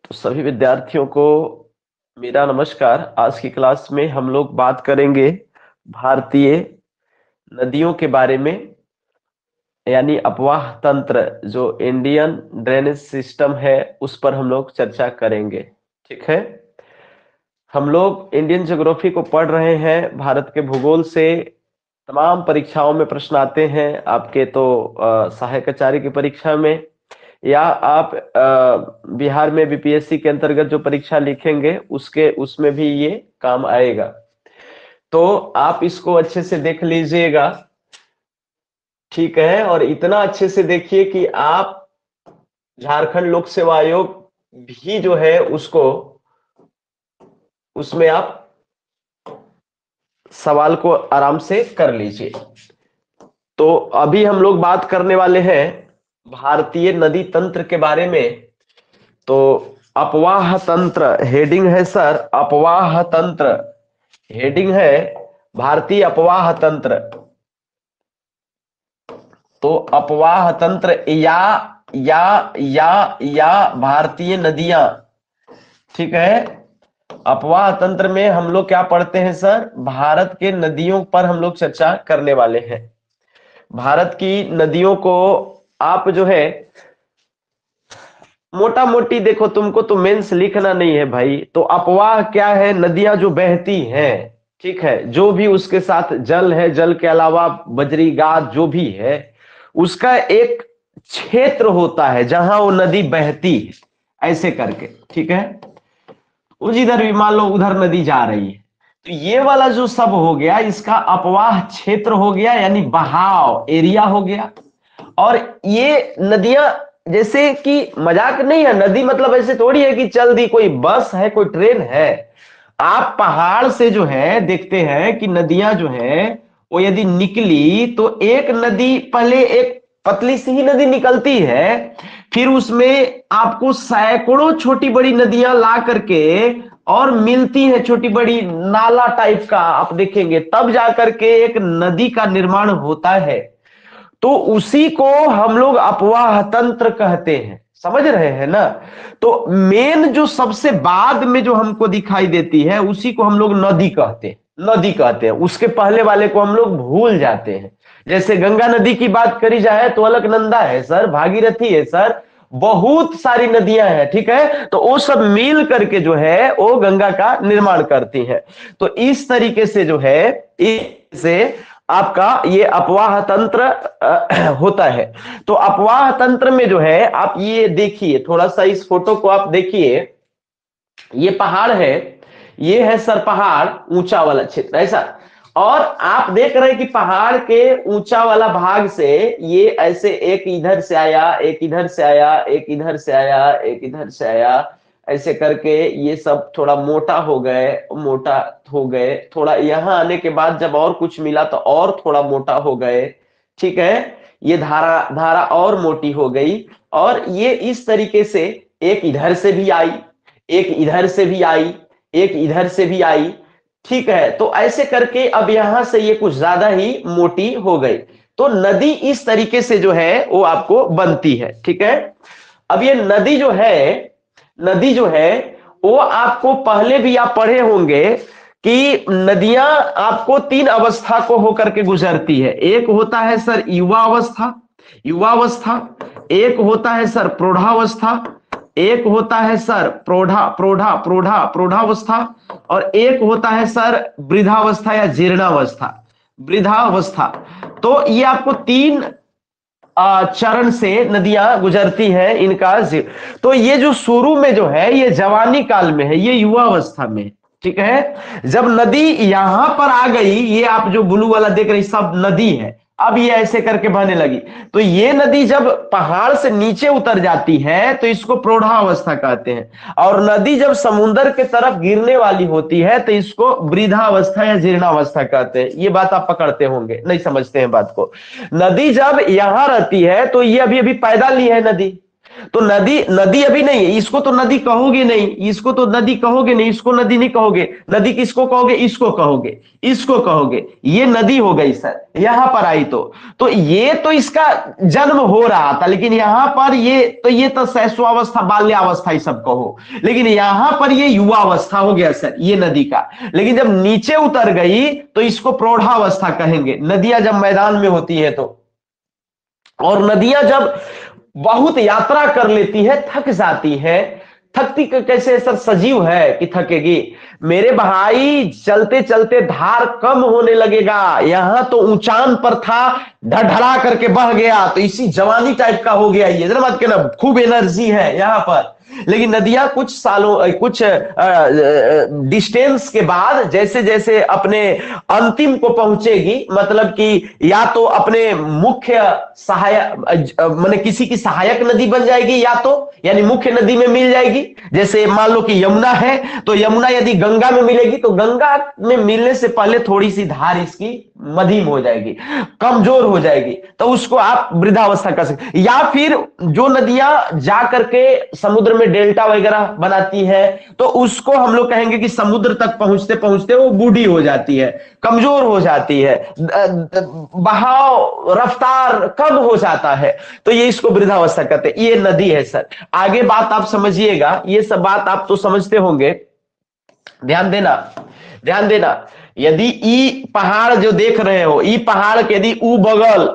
तो सभी विद्यार्थियों को मेरा नमस्कार। आज की क्लास में हम लोग बात करेंगे भारतीय नदियों के बारे में, यानी अपवाह तंत्र जो इंडियन ड्रेनेज सिस्टम है उस पर हम लोग चर्चा करेंगे। ठीक है, हम लोग इंडियन ज्योग्राफी को पढ़ रहे हैं। भारत के भूगोल से तमाम परीक्षाओं में प्रश्न आते हैं आपके, तो सहायक आचार्य की परीक्षा में, या आप बिहार में बीपीएससी के अंतर्गत जो परीक्षा लिखेंगे उसमें भी ये काम आएगा। तो आप इसको अच्छे से देख लीजिएगा, ठीक है। और इतना अच्छे से देखिए कि आप झारखंड लोक सेवा आयोग भी जो है उसमें आप सवाल को आराम से कर लीजिए। तो अभी हम लोग बात करने वाले हैं भारतीय नदी तंत्र के बारे में। तो अपवाह तंत्र हेडिंग है सर, अपवाह तंत्र हेडिंग है भारतीय अपवाह तंत्र। तो अपवाह तंत्र या भारतीय नदियां, ठीक है। अपवाह तंत्र में हम लोग क्या पढ़ते हैं सर? भारत के नदियों पर हम लोग चर्चा करने वाले हैं। भारत की नदियों को आप जो है मोटा मोटी देखो, तुमको तो मेंस लिखना नहीं है भाई। तो अपवाह क्या है? नदियां जो बहती हैं, ठीक है, जो भी उसके साथ जल है, जल के अलावा बजरी गाद जो भी है, उसका एक क्षेत्र होता है जहां वो नदी बहती है, ऐसे करके, ठीक है। उस इधर भी मान लो उधर नदी जा रही है, तो ये वाला जो सब हो गया इसका अपवाह क्षेत्र हो गया, यानी बहाव एरिया हो गया। और ये नदियां जैसे कि मजाक नहीं है, नदी मतलब ऐसे थोड़ी है कि चल दी, कोई बस है, कोई ट्रेन है। आप पहाड़ से जो है देखते हैं कि नदियां जो है वो यदि निकली तो एक नदी पहले एक पतली सी ही नदी निकलती है, फिर उसमें आपको सैकड़ों छोटी बड़ी नदियां ला करके और मिलती है, छोटी बड़ी नाला टाइप का आप देखेंगे, तब जाकर के एक नदी का निर्माण होता है। तो उसी को हम लोग अपवाह तंत्र कहते हैं, समझ रहे हैं ना। तो मेन जो सबसे बाद में जो हमको दिखाई देती है उसी को हम लोग नदी कहते हैं, नदी कहते हैं। उसके पहले वाले को हम लोग भूल जाते हैं। जैसे गंगा नदी की बात करी जाए तो अलकनंदा है सर, भागीरथी है सर, बहुत सारी नदियां हैं, ठीक है। तो वो सब मिल करके जो है वो गंगा का निर्माण करती हैं। तो इस तरीके से जो है इससे आपका ये अपवाह तंत्र होता है। तो अपवाह तंत्र में जो है आप ये देखिए, थोड़ा सा इस फोटो को आप देखिए, ये पहाड़ है, ये है सर पहाड़, ऊंचा वाला क्षेत्र ऐसा। और आप देख रहे हैं कि पहाड़ के ऊंचा वाला भाग से ये ऐसे एक इधर से आया, एक इधर से आया, एक इधर से आया, एक इधर से आया, ऐसे करके ये सब थोड़ा मोटा हो गए, मोटा हो गए। थोड़ा यहां आने के बाद जब और कुछ मिला तो और थोड़ा मोटा हो गए, ठीक है। ये धारा धारा और मोटी हो गई, और ये इस तरीके से एक इधर से भी आई, एक इधर से भी आई, एक इधर से भी आई, ठीक है। तो ऐसे करके अब यहां से ये कुछ ज्यादा ही मोटी हो गई। तो नदी इस तरीके से जो है वो आपको बनती है, ठीक है। अब ये नदी जो है, नदी जो है वो आपको पहले भी आप पढ़े होंगे कि नदियां आपको तीन अवस्था को होकर के गुजरती है। एक होता है सर युवा अवस्था, युवावस्था, एक होता है सर प्रौढ़ावस्था, एक होता है सर प्रौढ़ावस्था, और एक होता है सर वृद्धावस्था या जीर्णावस्था, वृद्धावस्था। तो ये आपको तीन चरण से नदियां गुजरती हैं इनका। तो ये जो शुरू में जो है ये जवानी काल में है, ये युवा अवस्था में, ठीक है। जब नदी यहां पर आ गई, ये आप जो ब्लू वाला देख रहे सब नदी है, अब ये ऐसे करके बहने लगी। तो ये नदी जब पहाड़ से नीचे उतर जाती है तो इसको प्रौढ़ावस्था कहते हैं, और नदी जब समुद्र के तरफ गिरने वाली होती है तो इसको वृद्धावस्था या जीर्णावस्था कहते हैं। ये बात आप पकड़ते होंगे, नहीं समझते हैं बात को। नदी जब यहां रहती है तो ये अभी अभी पैदा ली है नदी, तो नदी नदी अभी नहीं है, इसको तो नदी कहोगे नहीं, इसको तो नदी कहोगे नहीं, इसको नदी नहीं कहोगे। नदी किसको कहोगे? इसको कहोगे, इसको कहोगे। ये नदी हो गई सर, यहां पर आई तो ये तो इसका जन्म हो रहा था, लेकिन यहां पर ये तो शैशवावस्था बाल्यावस्था ही सब कहो, लेकिन यहां पर ये युवावस्था हो गया सर, ये नदी का। लेकिन जब नीचे उतर गई तो इसको प्रौढ़ावस्था कहेंगे, नदियां जब मैदान में होती है तो। और नदियां जब बहुत यात्रा कर लेती है, थक जाती है। थकती कैसे सर? सजीव है कि थकेगी? मेरे भाई चलते चलते धार कम होने लगेगा। यहां तो ऊंचान पर था, ढढ़ा करके बह गया, तो इसी जवानी टाइप का हो गया ये, जरा मत कहना खूब एनर्जी है यहां पर। लेकिन नदियां कुछ सालों, कुछ डिस्टेंस के बाद जैसे जैसे अपने अंतिम को पहुंचेगी, मतलब कि या तो अपने मुख्य सहायक माने किसी की सहायक नदी बन जाएगी, या तो यानी मुख्य नदी में मिल जाएगी। जैसे मान लो कि यमुना है, तो यमुना यदि गंगा में मिलेगी तो गंगा में मिलने से पहले थोड़ी सी धार इसकी मध्यम हो जाएगी, कमजोर हो जाएगी, तो उसको आप वृद्धावस्था कर सकते। या फिर जो नदियां जा करके समुद्र में डेल्टा वगैरह बनाती है, तो उसको हम लोग कहेंगे कि समुद्र तक पहुंचते पहुंचते वो बूढ़ी हो जाती है, कमजोर हो जाती है, बहाव रफ्तार कम हो जाता है, तो ये इसको वृद्धावस्था कहते हैं। ये नदी है सर। आगे बात आप समझिएगा, ये सब बात आप तो समझते होंगे, ध्यान देना, ध्यान देना। यदि ई पहाड़ जो देख रहे हो, ई पहाड़ के यदि ऊ बगल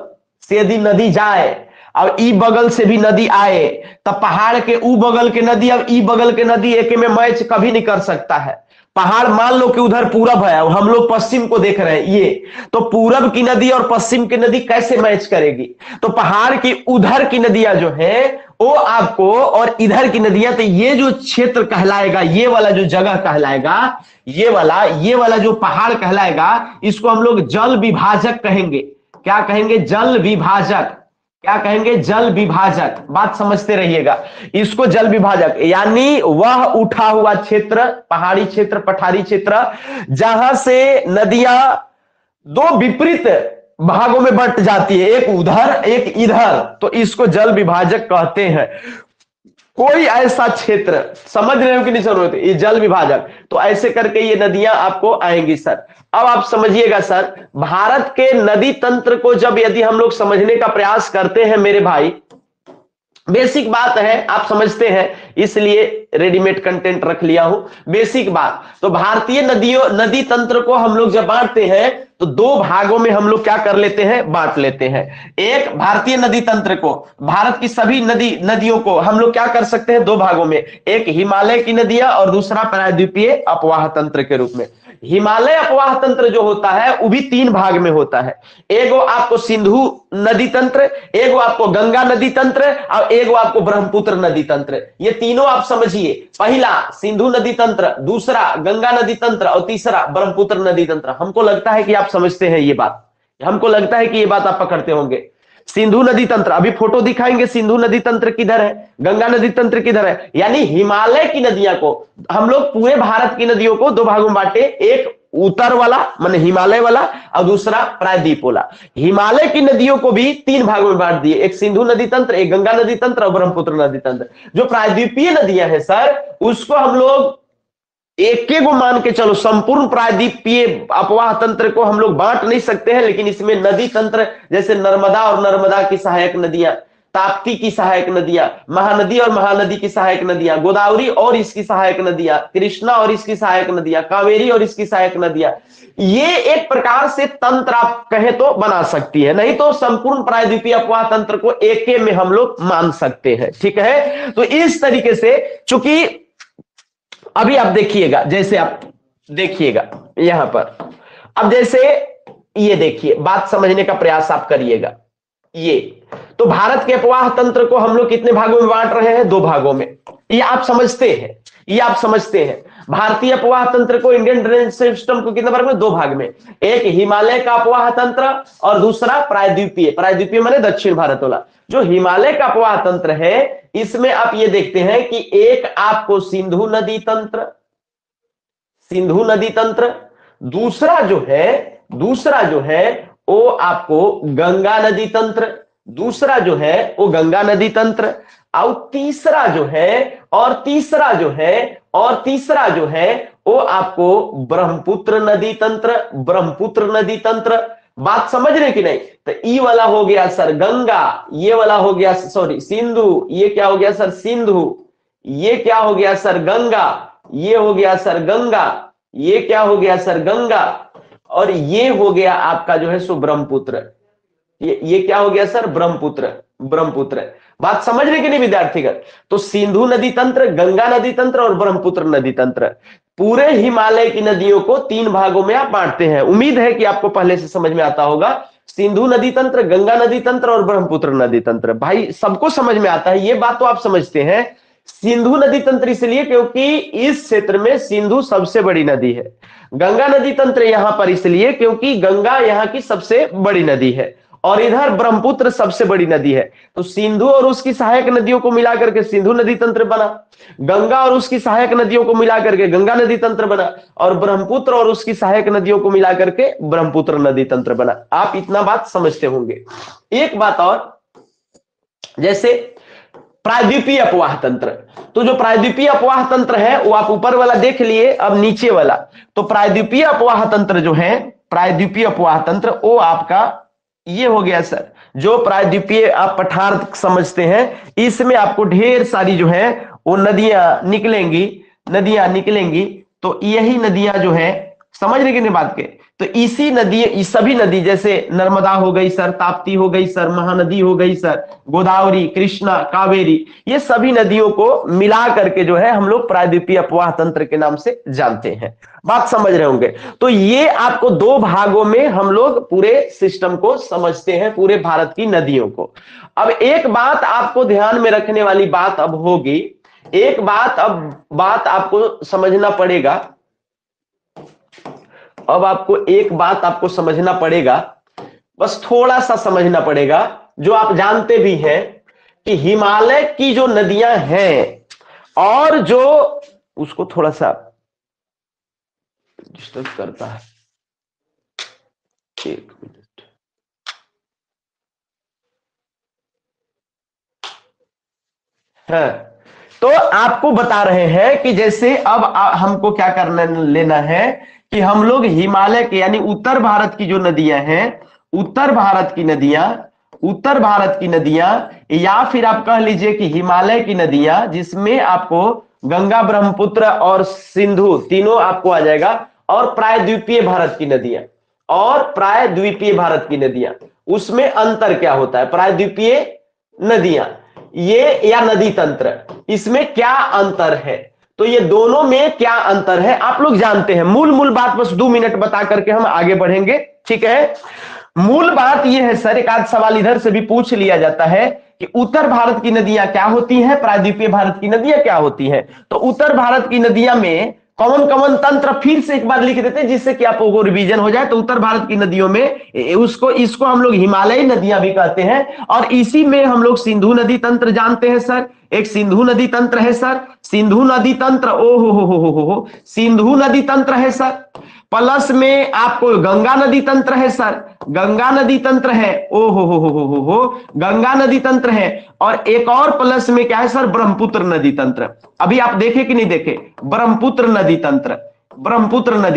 से यदि नदी जाए और ई बगल से भी नदी आए, तब पहाड़ के ऊ बगल के नदी और ई बगल के नदी एक में मैच कभी नहीं कर सकता है। पहाड़ मान लो कि उधर पूरब है और हम लोग पश्चिम को देख रहे हैं, ये तो पूरब की नदी और पश्चिम की नदी कैसे मैच करेगी? तो पहाड़ की उधर की नदियां जो है वो आपको, और इधर की नदियां, तो ये जो क्षेत्र कहलाएगा, ये वाला जो जगह कहलाएगा, ये वाला जो पहाड़ कहलाएगा, इसको हम लोग जल विभाजक कहेंगे। क्या कहेंगे? जल विभाजक। क्या कहेंगे? जल विभाजक। बात समझते रहिएगा, इसको जल विभाजक, यानी वह उठा हुआ क्षेत्र, पहाड़ी क्षेत्र, पठारी क्षेत्र, जहां से नदियां दो विपरीत भागों में बंट जाती है, एक उधर एक इधर, तो इसको जल विभाजक कहते हैं। कोई ऐसा क्षेत्र, समझ रहे हो कि नहीं समझ रहे? ये जल विभाजक। तो ऐसे करके ये नदियां आपको आएंगी सर। अब आप समझिएगा सर, भारत के नदी तंत्र को जब यदि हम लोग समझने का प्रयास करते हैं मेरे भाई, बेसिक बात है, आप समझते हैं, इसलिए रेडीमेड कंटेंट रख लिया हूं। बेसिक बात तो भारतीय नदी तंत्र को हम लोग जब बांटते हैं तो दो भागों में हम लोग क्या कर लेते हैं? बांट लेते हैं। एक, भारतीय नदी तंत्र को, भारत की सभी नदियों को हम लोग क्या कर सकते हैं? दो भागों में, एक हिमालय की नदियां और दूसरा प्रायद्वीपीय अपवाह तंत्र के रूप में। हिमालय अपवाह तंत्र जो होता है वो भी तीन भाग में होता है। एगो आपको सिंधु नदी तंत्र, एगो आपको गंगा नदी तंत्र, और एगो आपको ब्रह्मपुत्र नदी तंत्र। ये तीनों आप समझिए, पहला सिंधु नदी तंत्र, दूसरा गंगा नदी तंत्र और तीसरा ब्रह्मपुत्र नदी तंत्र। हमको लगता है कि आप समझते हैं ये बात, हमको लगता है कि ये बात आप पकड़ते होंगे। सिंधु नदी तंत्र, अभी फोटो दिखाएंगे, सिंधु नदी तंत्र किधर है, गंगा नदी तंत्र किधर है। यानी हिमालय की नदियां को हम लोग, पूरे भारत की नदियों को दो भागों में बांटे, एक उत्तर वाला माने हिमालय वाला और दूसरा प्रायद्वीप वाला। हिमालय की नदियों को भी तीन भागों में बांट दिए, एक सिंधु नदी तंत्र, एक गंगा नदी तंत्र और ब्रह्मपुत्र नदी तंत्र। जो प्रायद्वीपीय नदियां हैं सर, उसको हम लोग एक को मान के चलो, संपूर्ण प्रायद्वीपीय अपवाह तंत्र को हम लोग बांट नहीं सकते हैं, लेकिन इसमें नदी तंत्र जैसे नर्मदा और नर्मदा की सहायक नदियां, ताप्ती की सहायक नदियां, महानदी और महानदी की सहायक नदियां, गोदावरी और इसकी सहायक नदियां, कृष्णा और इसकी सहायक नदियां, कावेरी और इसकी सहायक नदियां, ये एक प्रकार से तंत्र आप कहें तो बना सकती है। नहीं तो संपूर्ण प्रायद्वीपीय अपवाह तंत्र को एक में हम लोग मान सकते हैं। ठीक है, तो इस तरीके से, चूंकि अभी आप देखिएगा, जैसे आप देखिएगा यहां पर, अब जैसे ये देखिए, बात समझने का प्रयास आप करिएगा। ये तो भारत के अपवाह तंत्र को हम लोग कितने भागों में बांट रहे हैं? दो भागों में। ये आप समझते हैं, ये आप समझते हैं। भारतीय अपवाह तंत्र को, इंडियन ड्रेनेज सिस्टम को कितने भाग में? दो भाग में। एक हिमालय का अपवाह तंत्र और दूसरा प्रायद्वीपीय। प्रायद्वीपीय माने दक्षिण भारत वाला। जो हिमालय का अपवाह तंत्र है, इसमें आप ये देखते हैं कि एक आपको सिंधु नदी तंत्र, सिंधु नदी तंत्र, दूसरा जो है वो आपको गंगा नदी तंत्र, दूसरा जो है वो गंगा नदी तंत्र, और तीसरा जो है वो आपको ब्रह्मपुत्र नदी तंत्र, ब्रह्मपुत्र नदी तंत्र। बात समझ रहे कि नहीं? तो ई वाला हो गया सर गंगा, ये वाला हो गया सॉरी सिंधु, ये क्या हो गया सर सिंधु, ये क्या हो गया सर गंगा, ये हो गया सर गंगा, ये क्या हो गया सर गंगा, और ये हो गया आपका जो है सो ब्रह्मपुत्र। ये क्या हो गया सर ब्रह्मपुत्र, ब्रह्मपुत्र। बात समझ रहे कि नहीं विद्यार्थीगण? तो सिंधु नदी तंत्र, गंगा नदी तंत्र और ब्रह्मपुत्र नदी तंत्र, पूरे हिमालय की नदियों को 3 भागों में आप बांटते हैं। उम्मीद है कि आपको पहले से समझ में आता होगा। सिंधु नदी तंत्र, गंगा नदी तंत्र और ब्रह्मपुत्र नदी तंत्र, भाई सबको समझ में आता है, ये बात तो आप समझते हैं। सिंधु नदी तंत्र इसलिए क्योंकि इस क्षेत्र में सिंधु सबसे बड़ी नदी है। गंगा नदी तंत्र यहां पर इसलिए क्योंकि गंगा यहां की सबसे बड़ी नदी है, और इधर ब्रह्मपुत्र सबसे बड़ी नदी है। तो सिंधु और उसकी सहायक नदियों को मिलाकर के सिंधु नदी तंत्र बना, गंगा और उसकी सहायक नदियों को मिलाकर के गंगा नदी तंत्र बना, और ब्रह्मपुत्र और उसकी सहायक नदियों को मिलाकर के ब्रह्मपुत्र नदी तंत्र बना। आप इतना बात समझते होंगे। एक बात और, जैसे प्रायद्वीपीय अपवाह तंत्र, तो जो प्रायद्वीपीय अपवाह तंत्र है वो आप ऊपर वाला देख लिए, अब नीचे वाला। तो प्रायद्वीपीय अपवाह तंत्र जो है, प्रायद्वीपीय अपवाह तंत्र वो आपका ये हो गया सर, जो प्रायद्वीपीय आप पठार समझते हैं, इसमें आपको ढेर सारी जो है वो नदियां निकलेंगी। तो यही नदियां जो है, समझ रहे कि नहीं बात के? तो इसी नदी, सभी नदी जैसे नर्मदा हो गई सर, ताप्ती हो गई सर, महानदी हो गई सर, गोदावरी, कृष्णा, कावेरी, ये सभी नदियों को मिला करके जो है हम लोग प्रायद्वीपीय अपवाह तंत्र के नाम से जानते हैं। बात समझ रहे होंगे? तो ये आपको 2 भागों में हम लोग पूरे सिस्टम को समझते हैं, पूरे भारत की नदियों को। अब एक बात आपको ध्यान में रखने वाली बात अब होगी, एक बात आपको समझना पड़ेगा। अब आपको एक बात आपको समझना पड़ेगा, बस थोड़ा सा समझना पड़ेगा, जो आप जानते भी हैं कि हिमालय की जो नदियां हैं, और जो उसको थोड़ा सा डिस्टर्ब करता है, 1 मिनट। हाँ, तो आपको बता रहे हैं कि जैसे अब हमको क्या करना लेना है कि हम लोग हिमालय के यानी उत्तर भारत की जो नदियां हैं, उत्तर भारत की नदियां, या फिर आप कह लीजिए कि हिमालय की नदियां, जिसमें आपको गंगा, ब्रह्मपुत्र और सिंधु तीनों आपको आ जाएगा, और प्रायद्वीपीय भारत की नदियां, उसमें अंतर क्या होता है? प्रायद्वीपीय नदियां ये या नदी तंत्र, इसमें क्या अंतर है? तो ये दोनों में क्या अंतर है आप लोग जानते हैं। मूल बात बस 2 मिनट बता करके हम आगे बढ़ेंगे, ठीक है? मूल बात ये है सर, एक आध सवाल इधर से भी पूछ लिया जाता है कि उत्तर भारत की नदियां क्या होती हैं, प्रायद्वीपीय भारत की नदियां क्या होती हैं। तो उत्तर भारत की नदियां में कौन कौन तंत्र, फिर से एक बार लिख देते हैं जिससे कि आपको रिवीजन हो जाए। तो उत्तर भारत की नदियों में इसको हम लोग हिमालयी नदियां भी कहते हैं, और इसी में हम लोग सिंधु नदी तंत्र जानते हैं सर। एक सिंधु नदी तंत्र है सर, सिंधु नदी तंत्र, ओ हो सिंधु नदी तंत्र है सर। प्लस में आपको गंगा नदी तंत्र है सर, गंगा नदी तंत्र है, ओ हो गंगा नदी तंत्र है। और एक और प्लस में क्या है सर, ब्रह्मपुत्र नदी तंत्र। अभी आप देखे कि नहीं देखे? ब्रह्मपुत्र नदी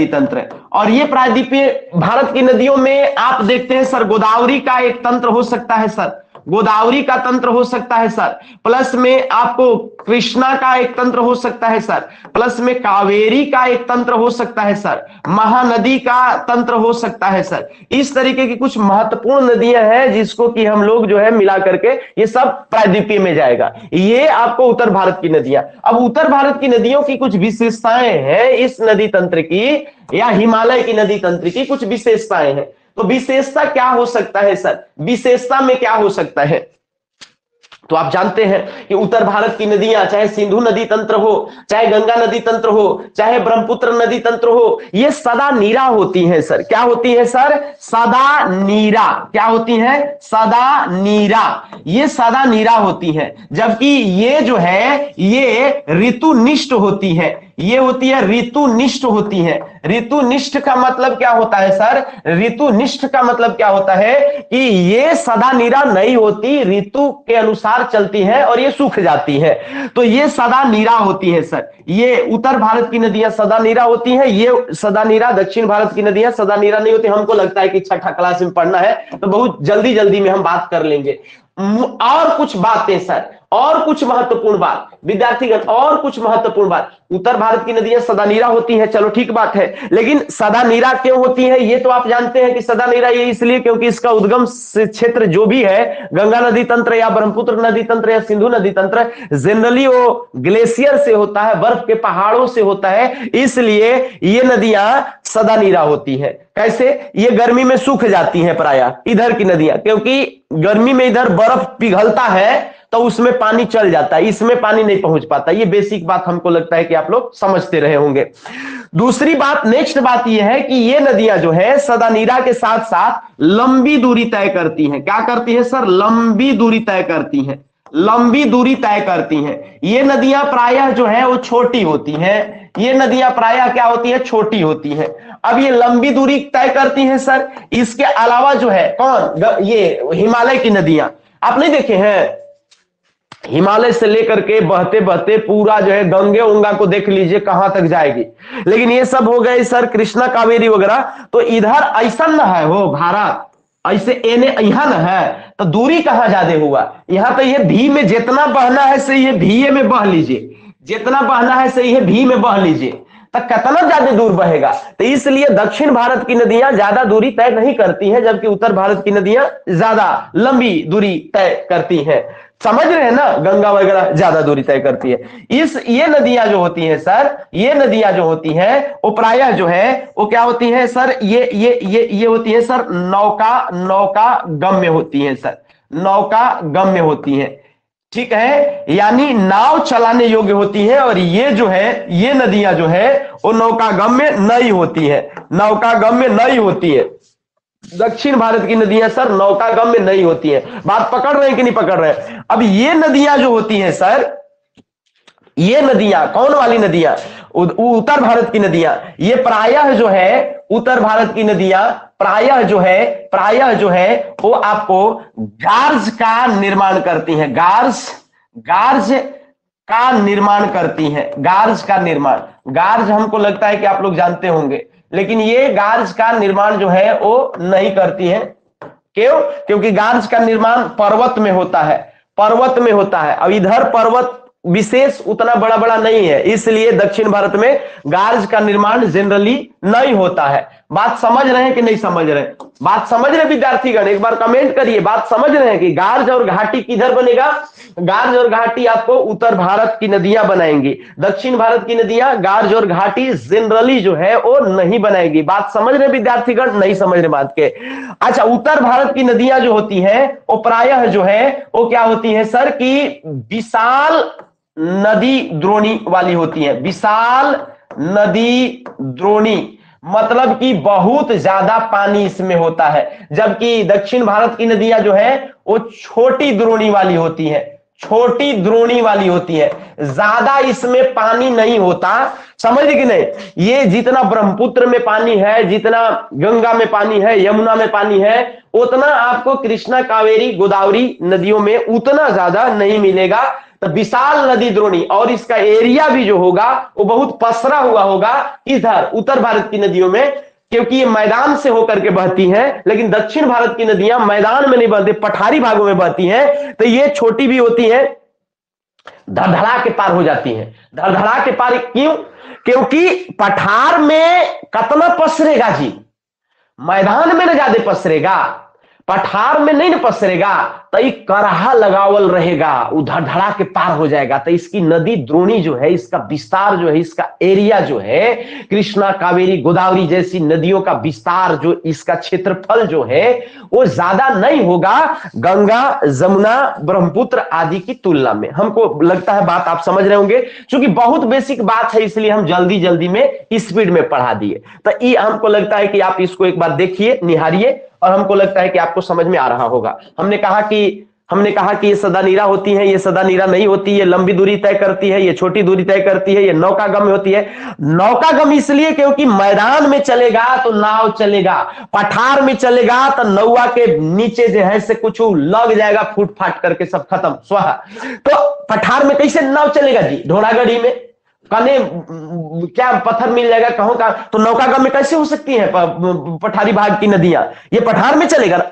तंत्र। और ये प्रायद्वीपीय भारत की नदियों में आप देखते हैं सर, गोदावरी का एक तंत्र हो सकता है सर, गोदावरी का तंत्र हो सकता है सर। प्लस में आपको कृष्णा का एक तंत्र हो सकता है सर। प्लस में कावेरी का एक तंत्र हो सकता है सर। महानदी का तंत्र हो सकता है सर। इस तरीके की कुछ महत्वपूर्ण नदियां हैं जिसको कि हम लोग जो है मिला करके ये सब प्रायद्वीपीय में जाएगा। ये आपको उत्तर भारत की नदियां। अब उत्तर भारत की नदियों की कुछ विशेषताएं हैं, इस नदी तंत्र की या हिमालय की नदी तंत्र की कुछ विशेषताएं हैं। तो विशेषता क्या हो सकता है सर? विशेषता में क्या हो सकता है? तो आप जानते हैं कि उत्तर भारत की नदियां, चाहे सिंधु नदी तंत्र हो, चाहे गंगा नदी तंत्र हो, चाहे ब्रह्मपुत्र नदी तंत्र हो, ये सदा नीरा होती हैं सर। क्या होती है सर? सदा नीरा। क्या होती है? सदा नीरा। ये सदा नीरा होती हैं, जबकि ये जो है ये ऋतुनिष्ठ होती है। ये होती है ऋतुनिष्ठ होती है। ऋतुनिष्ठ का मतलब क्या होता है सर? ऋतुनिष्ठ का मतलब क्या होता है कि ये सदा निरा नहीं होती, ऋतु के अनुसार चलती है और ये सूख जाती है, तो ये सदा निरा होती है सर। ये उत्तर भारत की नदियां सदा निरा होती हैं, ये सदा निरा, दक्षिण भारत की नदियां सदा निरा नहीं होती। हमको लगता है कि छठा क्लास में पढ़ना है तो बहुत जल्दी जल्दी में हम बात कर लेंगे। और कुछ बातें सर, और कुछ महत्वपूर्ण बात विद्यार्थीगण, और कुछ महत्वपूर्ण बात। उत्तर भारत की नदियां सदा नीरा होती हैं, चलो ठीक बात है, लेकिन सदा नीरा क्यों होती है? ये तो आप जानते हैं कि सदा नीरा ये इसलिए क्योंकि इसका उद्गम क्षेत्र जो भी है, गंगा नदी तंत्र या ब्रह्मपुत्र नदी तंत्र या सिंधु नदी तंत्र, जनरली वो ग्लेशियर से होता है, बर्फ के पहाड़ों से होता है, इसलिए ये नदियां सदा नीरा होती है। कैसे? ये गर्मी में सूख जाती हैं प्रायः इधर की नदियां, क्योंकि गर्मी में इधर बर्फ पिघलता है तो उसमें पानी चल जाता है, इसमें पानी नहीं पहुंच पाता। ये बेसिक बात हमको लगता है कि आप लोग समझते रहे होंगे। दूसरी बात, नेक्स्ट बात यह है कि ये नदियां जो है सदा नीरा के साथ साथ लंबी दूरी तय करती हैं। क्या करती है सर? लंबी दूरी तय करती हैं, लंबी दूरी तय करती हैं। ये नदियां प्रायः जो है वो छोटी होती हैं, ये नदियां प्रायः क्या होती है? छोटी होती हैं। अब ये लंबी दूरी तय करती हैं सर, इसके अलावा जो है कौन? ये हिमालय की नदियां। आप नहीं देखे हैं हिमालय से लेकर के बहते बहते पूरा जो है गंगे उंगा को देख लीजिए कहां तक जाएगी, लेकिन ये सब हो गए सर कृष्णा कावेरी वगैरह। तो इधर ऐसा न है वो भारत, ऐसे एने यहां न है, तो दूरी कहां ज्यादा हुआ? यहां तो ये भी में जितना बहना है से ये भी में बह लीजिए, जितना बहना है से ये भी में बह लीजिए, तो कितना ज्यादा दूर बहेगा। तो इसलिए दक्षिण भारत की नदियां ज्यादा दूरी तय नहीं करती हैं, जबकि उत्तर भारत की नदियां ज्यादा लंबी दूरी तय करती हैं। समझ रहे हैं ना? गंगा वगैरह ज्यादा दूरी तय करती है। ये नदियां जो होती हैं सर, ये नदियां जो होती हैं वो प्रायः जो है वो क्या होती हैं सर? ये होती है सर नौका गम्य होती है सर, नौका गम्य होती है, ठीक है, यानी नाव चलाने योग्य होती है। और ये जो है ये नदियां जो है वो नौका गम्य नहीं होती है, नौका गम्य नहीं होती है। दक्षिण भारत की नदियां सर नौका गम्य नहीं होती है। बात पकड़ रहे हैं कि नहीं पकड़ रहे हैं? अब ये नदियां जो होती हैं सर, ये नदियां कौन वाली नदियां? उत्तर भारत की नदियां। ये प्रायः जो है उत्तर भारत की नदियां प्रायः जो है वो आपको गार्ज का निर्माण करती हैं, गार्ज का निर्माण करती हैं, गार्ज का निर्माण। गार्ज हमको लगता है कि आप लोग जानते होंगे, लेकिन ये गार्ज का निर्माण जो है वो नहीं करती है। क्यों? क्योंकि गार्ज का निर्माण पर्वत में होता है, पर्वत में होता है। अब इधर पर्वत विशेष उतना बड़ा बड़ा नहीं है, इसलिए दक्षिण भारत में गार्ज का निर्माण जनरली नहीं होता है। बात समझ रहे हैं कि नहीं समझ रहे? बात समझ रहे विद्यार्थीगण? एक बार कमेंट करिए, बात समझ रहे हैं कि गार्ज और घाटी किधर बनेगा? गार्ज और घाटी आपको उत्तर भारत की नदियां बनाएंगी, दक्षिण भारत की नदियां गार्ज और घाटी जनरली जो है वो नहीं बनाएगी। बात समझ रहे विद्यार्थीगण? नहीं समझ रहे बात के? अच्छा, उत्तर भारत की नदियां जो होती हैं वो प्रायः जो है वो क्या होती है सर कि विशाल नदी द्रोणी वाली होती है, विशाल नदी द्रोणी, मतलब कि बहुत ज्यादा पानी इसमें होता है। जबकि दक्षिण भारत की नदियां जो है वो छोटी द्रोणी वाली होती है, छोटी द्रोणी वाली होती है, ज्यादा इसमें पानी नहीं होता। समझ कि नहीं? ये जितना ब्रह्मपुत्र में पानी है, जितना गंगा में पानी है, यमुना में पानी है, उतना आपको कृष्णा कावेरी गोदावरी नदियों में उतना ज्यादा नहीं मिलेगा। तो विशाल नदी द्रोणी, और इसका एरिया भी जो होगा वो बहुत पसरा हुआ होगा इधर उत्तर भारत की नदियों में, क्योंकि ये मैदान से होकर के बहती हैं। लेकिन दक्षिण भारत की नदियां मैदान में नहीं बहती, पठारी भागों में बहती हैं, तो ये छोटी भी होती हैं, धड़धड़ा के पार हो जाती हैं। धड़धड़ा के पार क्यों? क्योंकि पठार में कितना पसरेगा जी, मैदान में न ज्यादा पसरेगा, पठार में नहीं न पसरेगा, तो ये करहा लगावल रहेगा, उधर धड़ा के पार हो जाएगा। तो इसकी नदी द्रोणी जो है, इसका विस्तार जो है, इसका एरिया जो है, कृष्णा कावेरी गोदावरी जैसी नदियों का विस्तार जो, इसका क्षेत्रफल जो है वो ज्यादा नहीं होगा गंगा जमुना ब्रह्मपुत्र आदि की तुलना में। हमको लगता है बात आप समझ रहे होंगे, क्योंकि बहुत बेसिक बात है इसलिए हम जल्दी जल्दी में स्पीड में पढ़ा दिए। तो ये हमको लगता है कि आप इसको एक बार देखिए, निहारिए, और हमको लगता है कि आपको समझ में आ रहा होगा। हमने कहा कि हमने कहा कि ये सदानीरा होती है, ये सदानीरा नहीं होती, ये लंबी दूरी तय करती है, ये छोटी दूरी तय करती है, ये नौकागम्य होती है। नौकागम्य इसलिए क्योंकि मैदान में चलेगा तो नाव चलेगा, पठार में चलेगा तो नौवा के नीचे जो है से कुछ लग जाएगा, फूट फाट करके सब खत्म स्वाहा। तो पठार में कैसे नाव चलेगा जी? ढोड़ागढ़ी में कने क्या पत्थर मिल जाएगा कहों का, तो नौकागम्य में कैसे हो सकती है पठारी भाग की नदियां? ये पठार में चलेगा।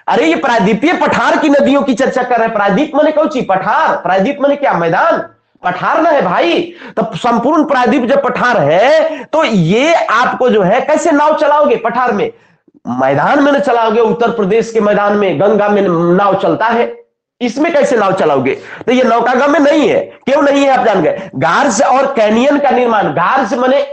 अरे ये प्रायद्वीपीय पठार की नदियों की चर्चा कर रहे हैं। प्रायद्वीप माने कौन सी? पठार। प्रायद्वीप माने क्या? मैदान। पठार ना है भाई। तो संपूर्ण प्रायद्वीप जब पठार है तो ये आपको जो है कैसे नाव चलाओगे पठार में? मैदान में ना चलाओगे। उत्तर प्रदेश के मैदान में गंगा में नाव चलता है, इसमें कैसे नाव चलाओगे? तो ये नौकागम्य नहीं है। क्यों नहीं है आप जान गए। गार्ज और कैनियन का निर्माण, गार्ज माने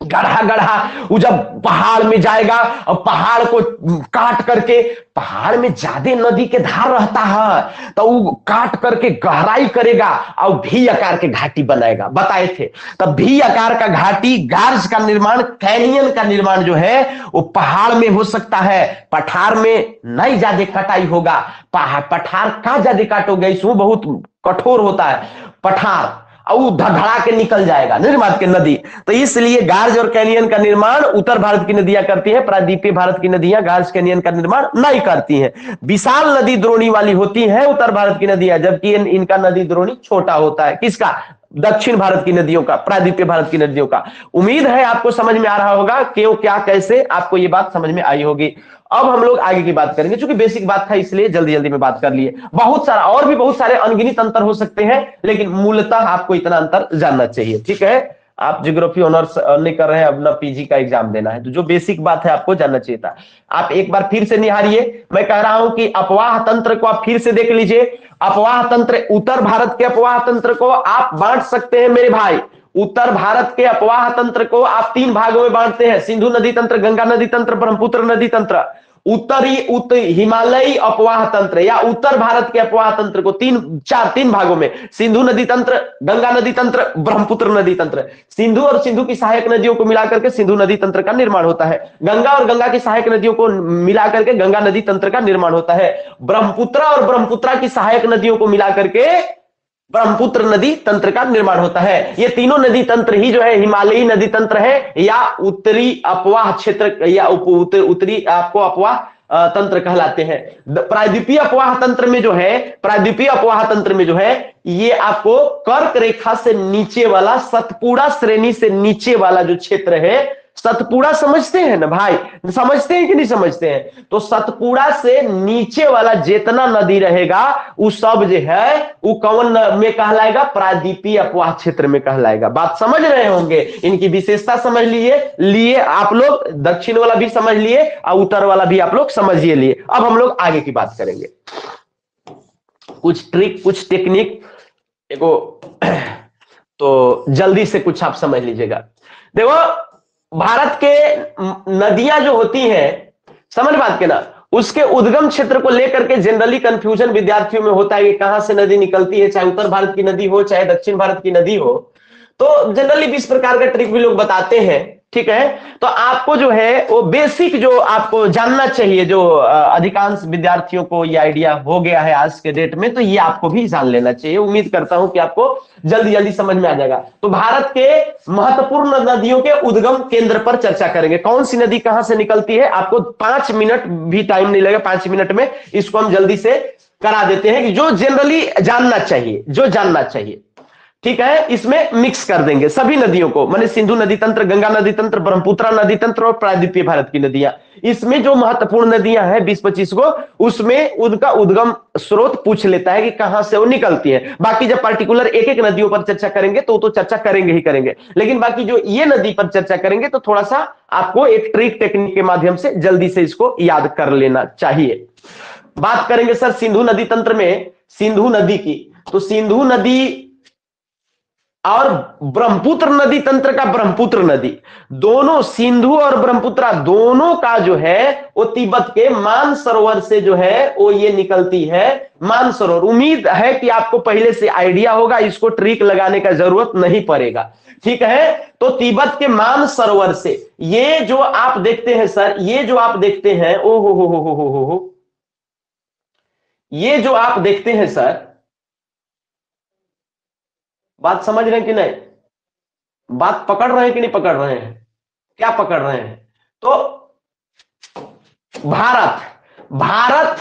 गढ़ा गढ़ा, वो जब पहाड़ में जाएगा और पहाड़ को काट करके, पहाड़ में ज्यादा नदी के धार रहता है तो वो काट करके गहराई करेगा और भी आकार के घाटी बनाएगा, बताए थे। तब भी आकार का घाटी, गार्ज का निर्माण, कैनियन का निर्माण जो है वो पहाड़ में हो सकता है, पठार में नहीं ज्यादा कटाई होगा। पठार का ज्यादा काटोगे, इसमें बहुत कठोर होता है पठार, और धड़ा के निकल जाएगा निर्माण के नदी। तो इसलिए गार्ज और कैनियन का निर्माण उत्तर भारत की नदियां करती हैं, प्रायद्वीपीय भारत की नदियां गार्ज कैनियन का निर्माण नहीं करती हैं। विशाल नदी द्रोणी वाली होती है उत्तर भारत की नदियां, जबकि इनका नदी द्रोणी छोटा होता है। किसका? दक्षिण भारत की नदियों का, प्रायद्वीपीय भारत की नदियों का। उम्मीद है आपको समझ में आ रहा होगा क्यों, क्या, कैसे, आपको ये बात समझ में आई होगी। अब हम लोग आगे की बात करेंगे, क्योंकि बेसिक बात था इसलिए जल्दी जल्दी में बात कर लिए। बहुत सारा और भी बहुत सारे अनगिनत अंतर हो सकते हैं, लेकिन मूलतः आपको इतना अंतर जानना चाहिए। ठीक है, आप ज्योग्राफी ऑनर्स नहीं कर रहे हैं, अब ना पीजी का एग्जाम देना है, तो जो बेसिक बात है आपको जानना चाहिए था। आप एक बार फिर से निहारिए, मैं कह रहा हूं कि अपवाह तंत्र को आप फिर से देख लीजिए। अपवाह तंत्र, उत्तर भारत के अपवाह तंत्र को आप बांट सकते हैं मेरे भाई। उत्तर भारत के अपवाह तंत्र को आप 3 भागों में बांटते हैं: सिंधु नदी तंत्र, गंगा नदी तंत्र, ब्रह्मपुत्र नदी तंत्र। उत्तरी हिमालयी अपवाह तंत्र या उत्तर भारत के अपवाह तंत्र को 3 भागों में: सिंधु नदी तंत्र, गंगा नदी तंत्र, ब्रह्मपुत्र नदी तंत्र। सिंधु और सिंधु की सहायक नदियों को मिलाकर के सिंधु नदी तंत्र का निर्माण होता है। गंगा और गंगा की सहायक नदियों को मिलाकर के गंगा नदी तंत्र का निर्माण होता है। ब्रह्मपुत्र और ब्रह्मपुत्र की सहायक नदियों को मिलाकर के ब्रह्मपुत्र नदी तंत्र का निर्माण होता है। ये तीनों नदी तंत्र ही जो है हिमालयी नदी तंत्र है, या उत्तरी अपवाह क्षेत्र, या उत्तरी आपको अपवाह तंत्र कहलाते हैं। प्रायद्वीपीय अपवाह तंत्र में जो है, प्रायद्वीपीय अपवाह तंत्र में जो है, ये आपको कर्क रेखा से नीचे वाला, सतपुड़ा श्रेणी से नीचे वाला जो क्षेत्र है, सतपुड़ा समझते हैं ना भाई, समझते हैं कि नहीं समझते हैं? तो सतपुड़ा से नीचे वाला जितना नदी रहेगा वो सब जो है वो कौन में कहलाएगा? प्रायद्वीपीय अपवाह क्षेत्र में कहलाएगा। बात समझ रहे होंगे, इनकी विशेषता समझ लिए आप लोग, दक्षिण वाला भी समझ लिए और उत्तर वाला भी आप लोग समझिए लिए। अब हम लोग आगे की बात करेंगे, कुछ ट्रिक, कुछ टेक्निक, देखो तो जल्दी से कुछ आप समझ लीजिएगा। देखो, भारत के नदियां जो होती हैं, समझ बात के ना, उसके उद्गम क्षेत्र को लेकर के जनरली कंफ्यूजन विद्यार्थियों में होता है कि कहां से नदी निकलती है, चाहे उत्तर भारत की नदी हो चाहे दक्षिण भारत की नदी हो। तो जनरली 20 प्रकार का ट्रिक भी लोग बताते हैं। ठीक है, तो आपको जो है वो बेसिक जो आपको जानना चाहिए, जो अधिकांश विद्यार्थियों को ये आइडिया हो गया है आज के डेट में, तो ये आपको भी जान लेना चाहिए। उम्मीद करता हूं कि आपको जल्दी जल्दी समझ में आ जाएगा। तो भारत के महत्वपूर्ण नदियों के उद्गम केंद्र पर चर्चा करेंगे। कौन सी नदी कहां से निकलती है, आपको 5 मिनट भी टाइम नहीं लगेगा, 5 मिनट में इसको हम जल्दी से करा देते हैं कि जो जनरली जानना चाहिए, जो जानना चाहिए। ठीक है, इसमें मिक्स कर देंगे सभी नदियों को, माने सिंधु नदी तंत्र, गंगा नदी तंत्र, ब्रह्मपुत्र नदी तंत्र और प्रायद्वीपीय भारत की नदियां। इसमें जो महत्वपूर्ण नदियां हैं 20-25 को, उसमें उनका उद्गम स्रोत पूछ लेता है कि कहां से वो निकलती है। बाकी जब पार्टिकुलर एक एक नदियों पर चर्चा करेंगे तो चर्चा करेंगे ही करेंगे, लेकिन बाकी जो ये नदी पर चर्चा करेंगे तो थोड़ा सा आपको एक ट्रिक टेक्निक के माध्यम से जल्दी से इसको याद कर लेना चाहिए। बात करेंगे सर सिंधु नदी तंत्र में सिंधु नदी की, तो सिंधु नदी और ब्रह्मपुत्र नदी तंत्र का, ब्रह्मपुत्र नदी दोनों, सिंधु और ब्रह्मपुत्र दोनों का जो है वो तिब्बत के मानसरोवर से जो है वो ये निकलती है, मानसरोवर। उम्मीद है कि आपको पहले से आइडिया होगा, इसको ट्रिक लगाने का जरूरत नहीं पड़ेगा। ठीक है, तो तिब्बत के मानसरोवर से ये जो आप देखते हैं सर, ये जो आप देखते हैं, ओ हो, ये जो आप देखते हैं सर, बात समझ रहे हैं कि नहीं, बात पकड़ रहे हैं कि नहीं पकड़ रहे हैं, क्या पकड़ रहे हैं? तो भारत, भारत,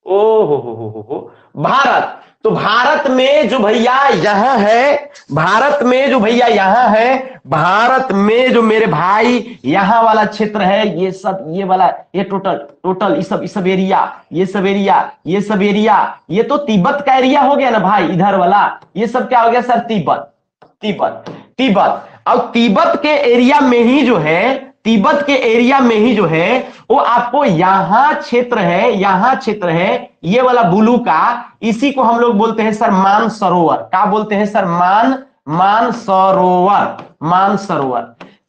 ओ हो, भारत, तो भारत में जो भैया यहां है, भारत में जो भैया यहां है, भारत में जो मेरे भाई यहां वाला क्षेत्र है, ये सब, ये वाला, ये टोटल टोटल ये सब एरिया, ये सब एरिया, ये सब एरिया, ये तो तिब्बत का एरिया हो गया ना भाई, इधर वाला ये सब क्या हो गया सर? तिब्बत, तिब्बत, तिब्बत। और तिब्बत के एरिया में ही जो है, तिब्बत के एरिया में ही जो है वो आपको यहां क्षेत्र है, यहां क्षेत्र है, ये वाला ब्लू का, इसी को हम लोग बोलते हैं सर मान सरोवर। क्या बोलते हैं सर? मान सरोवर, मान सरोवर।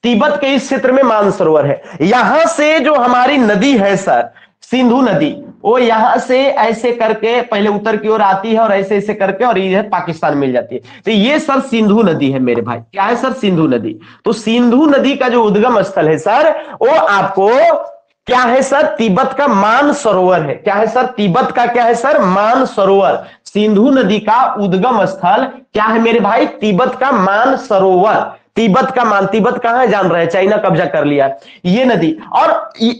तिब्बत के इस क्षेत्र में मान सरोवर है। यहां से जो हमारी नदी है सर, सिंधु नदी, वो यहां से ऐसे करके पहले उत्तर की ओर आती है और ऐसे ऐसे करके और ये पाकिस्तान मिल जाती है। तो ये सर सिंधु नदी है मेरे भाई। क्या है सर? सिंधु नदी। तो सिंधु नदी का जो उद्गम स्थल है सर, वो आपको क्या है सर? तिब्बत का मान सरोवर है। क्या है सर? तिब्बत का क्या है सर? मान सरोवर। सिंधु नदी का उद्गम स्थल क्या है मेरे भाई? तिब्बत का मान सरोवर। तिब्बत का मान, तिब्बत कहां है जान रहे हैं? चाइना कब्जा कर लिया ये नदी। और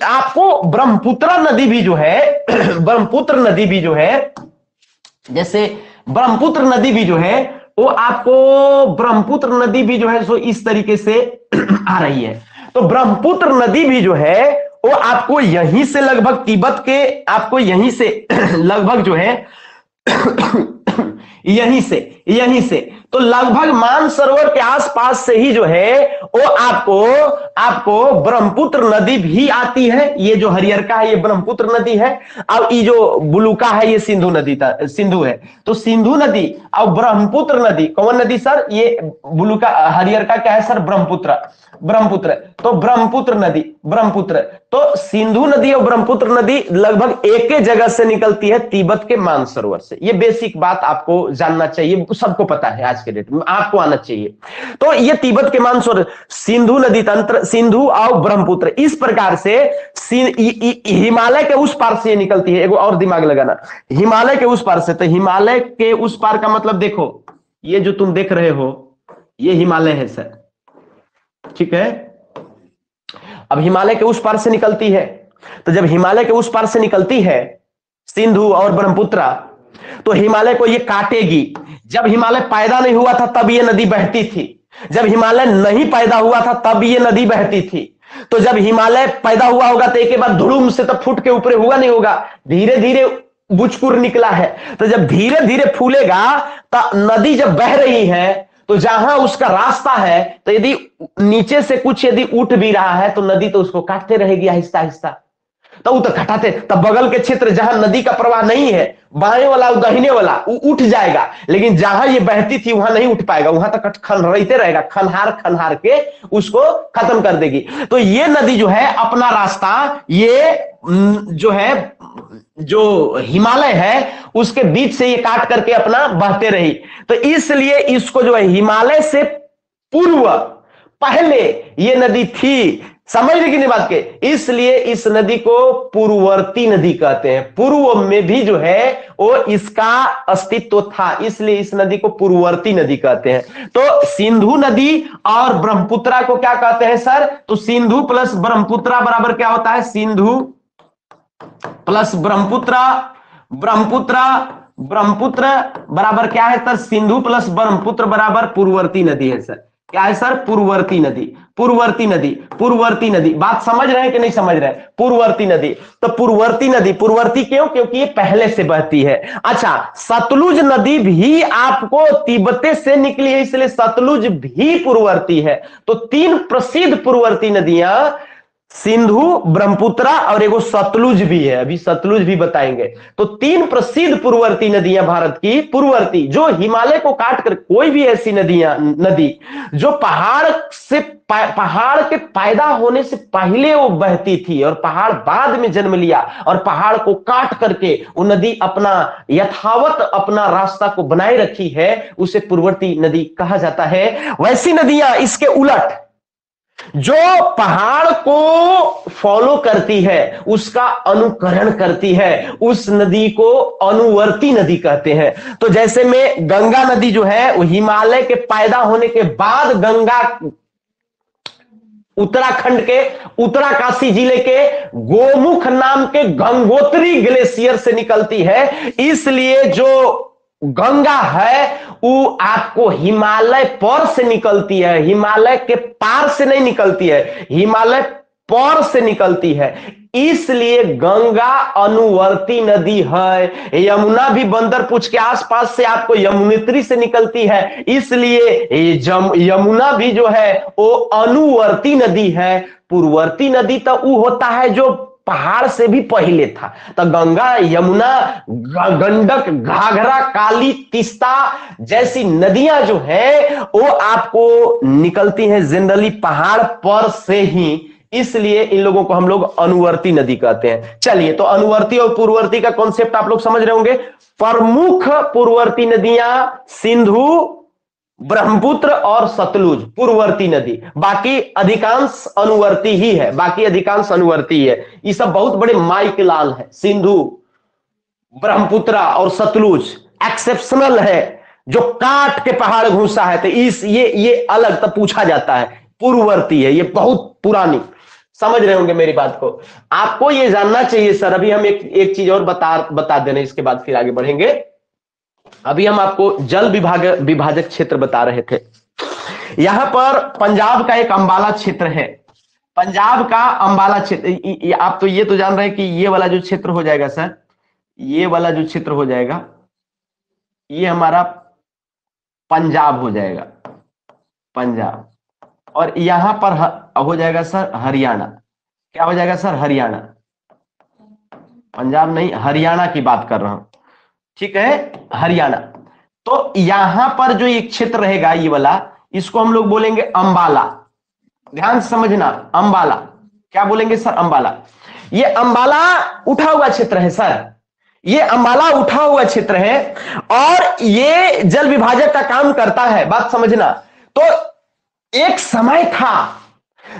आपको ब्रह्मपुत्र नदी भी जो है ब्रह्मपुत्र नदी भी जो है, जैसे ब्रह्मपुत्र नदी भी जो है, वो आपको ब्रह्मपुत्र नदी भी जो है सो इस तरीके से आ रही है। तो ब्रह्मपुत्र नदी भी जो है वो आपको यहीं से लगभग तिब्बत के, आपको यहीं से लगभग जो है यहीं से तो लगभग मानसरोवर के आसपास से ही जो है वो आपको ब्रह्मपुत्र नदी भी आती है। ये जो हरियर का है ये ब्रह्मपुत्र नदी है, अब ये जो ब्लू का है ये सिंधु नदी, सिंधु है। तो सिंधु नदी और ब्रह्मपुत्र नदी, कौन नदी सर? ये ब्लू का, हरियर का क्या है सर? ब्रह्मपुत्र, ब्रह्मपुत्र। तो ब्रह्मपुत्र नदी, ब्रह्मपुत्र। तो सिंधु नदी और ब्रह्मपुत्र नदी लगभग एक ही जगह से निकलती है, तिब्बत के मानसरोवर से। ये बेसिक बात आपको जानना चाहिए, सबको पता है आज के डेट में, आपको आना चाहिए। तो ये तिब्बत के मानसरोवर, सिंधु नदी तंत्र, सिंधु और ब्रह्मपुत्र, इस प्रकार से हिमालय के उस पार से निकलती है। एक और दिमाग लगाना, हिमालय के उस पार से। तो हिमालय के उस पार का मतलब देखो, ये जो तुम देख रहे हो ये हिमालय है सर, ठीक है। अब हिमालय के उस पार से निकलती है, तो जब हिमालय के उस पार से निकलती है सिंधु और ब्रह्मपुत्र, तो हिमालय को ये काटेगी। जब हिमालय पैदा नहीं हुआ था तब ये नदी बहती थी, जब हिमालय नहीं पैदा हुआ था तब ये नदी बहती थी। तो जब हिमालय पैदा हुआ होगा तो एक के बाद धुड़ुम से तो फुट के ऊपर हुआ नहीं होगा, धीरे धीरे बुचकुर निकला है। तो जब धीरे धीरे फूलेगा तो नदी जब बह रही है, तो जहां उसका रास्ता है, तो यदि नीचे से कुछ यदि उठ भी रहा है तो नदी तो उसको काटते रहेगी आहिस्ता आहिस्ता। तो वो तो घटाते, तब बगल के क्षेत्र जहां नदी का प्रवाह नहीं है, बाएं वाला दाहिने वाला वो उठ जाएगा, लेकिन जहां ये बहती थी वहां नहीं उठ पाएगा, वहां तक खनरते रहेगा, खनहार खनहार के उसको खत्म कर देगी। तो ये नदी जो है अपना रास्ता, ये जो है जो हिमालय है उसके बीच से ये काट करके अपना बहते रही। तो इसलिए इसको जो है हिमालय से पूर्व पहले ये नदी थी, समझ रही कि नहीं बात के? इसलिए इस नदी को पूर्ववर्ती नदी कहते हैं। पूर्व में भी जो है वो इसका अस्तित्व था, इसलिए इस नदी को पूर्ववर्ती नदी कहते हैं। तो सिंधु नदी और ब्रह्मपुत्र को क्या कहते हैं सर? तो सिंधु प्लस ब्रह्मपुत्र बराबर क्या होता है? सिंधु प्लस ब्रह्मपुत्र, ब्रह्मपुत्र ब्रह्मपुत्र बराबर क्या है सर? सिंधु प्लस ब्रह्मपुत्र बराबर पूर्ववर्ती नदी है सर। क्या है सर? पूर्ववर्ती नदी, पूर्ववर्ती नदी, पूर्ववर्ती नदी। बात समझ रहे हैं कि नहीं समझ रहे हैं? पूर्ववर्ती नदी। तो पूर्ववर्ती नदी, पूर्ववर्ती क्यों? क्योंकि ये पहले से बहती है। अच्छा, सतलुज नदी भी आपको तिब्बत से निकली है, इसलिए सतलुज भी पूर्ववर्ती है। तो तीन प्रसिद्ध पूर्ववर्ती नदियां सिंधु, ब्रह्मपुत्र और एगो सतलुज भी है, अभी सतलुज भी बताएंगे। तो तीन प्रसिद्ध पूर्ववर्ती नदियां भारत की, पूर्ववर्ती, जो हिमालय को काट कर, कोई भी ऐसी नदी जो पहाड़ के पैदा होने से पहले वो बहती थी और पहाड़ बाद में जन्म लिया और पहाड़ को काट करके वो नदी अपना यथावत अपना रास्ता को बनाए रखी है, उसे पूर्ववर्ती नदी कहा जाता है। वैसी नदियां इसके उलट, जो पहाड़ को फॉलो करती है, उसका अनुकरण करती है, उस नदी को अनुवर्ती नदी कहते हैं। तो जैसे में गंगा नदी जो है वो हिमालय के पैदा होने के बाद गंगा उत्तराखंड के उत्तराकाशी जिले के गोमुख नाम के गंगोत्री ग्लेशियर से निकलती है। इसलिए जो गंगा है वो आपको हिमालय पर से निकलती है, हिमालय के पार से नहीं निकलती है, हिमालय पर से निकलती है। इसलिए गंगा अनुवर्ती नदी है। यमुना भी बंदरपुर के आसपास से आपको यमुनेत्री से निकलती है, इसलिए यमुना भी जो है वो अनुवर्ती नदी है। पूर्ववर्ती नदी तो वो होता है जो पहाड़ से भी पहले था। तो गंगा, यमुना, गंडक, घाघरा, काली, तीस्ता जैसी नदियां जो है वो आपको निकलती हैं जनरली पहाड़ पर से ही, इसलिए इन लोगों को हम लोग अनुवर्ती नदी कहते हैं। चलिए, तो अनुवर्ती और पूर्ववर्ती का कॉन्सेप्ट आप लोग समझ रहे होंगे। प्रमुख पूर्ववर्ती नदियां सिंधु, ब्रह्मपुत्र और सतलुज पूर्ववर्ती नदी, बाकी अधिकांश अनुवर्ती ही है, बाकी अधिकांश अनुवर्ती है। ये सब बहुत बड़े माइकलाल है। सिंधु, ब्रह्मपुत्र और सतलुज एक्सेप्शनल है, जो काट के पहाड़ घुसा है, तो ये अलग तब पूछा जाता है, पूर्ववर्ती है, ये बहुत पुरानी। समझ रहे होंगे मेरी बात को। आपको ये जानना चाहिए सर। अभी हम एक चीज और बता दे रहे हैं, इसके बाद फिर आगे बढ़ेंगे। अभी हम आपको जल विभाजक क्षेत्र बता रहे थे। यहां पर पंजाब का एक अंबाला क्षेत्र है, पंजाब का अंबाला क्षेत्र। आप तो ये तो जान रहे हैं कि ये वाला जो क्षेत्र हो जाएगा सर, ये वाला जो क्षेत्र हो जाएगा ये हमारा पंजाब हो जाएगा, पंजाब। और यहां पर हो जाएगा सर हरियाणा। क्या हो जाएगा सर? हरियाणा। पंजाब नहीं, हरियाणा की बात कर रहा हूं, ठीक है, हरियाणा। तो यहां पर जो एक क्षेत्र रहेगा ये वाला, इसको हम लोग बोलेंगे अंबाला। ध्यान से समझना, अंबाला। क्या बोलेंगे सर? अंबाला। ये अंबाला उठा हुआ क्षेत्र है सर, ये अंबाला उठा हुआ क्षेत्र है और ये जल विभाजक का काम करता है। बात समझना। तो एक समय था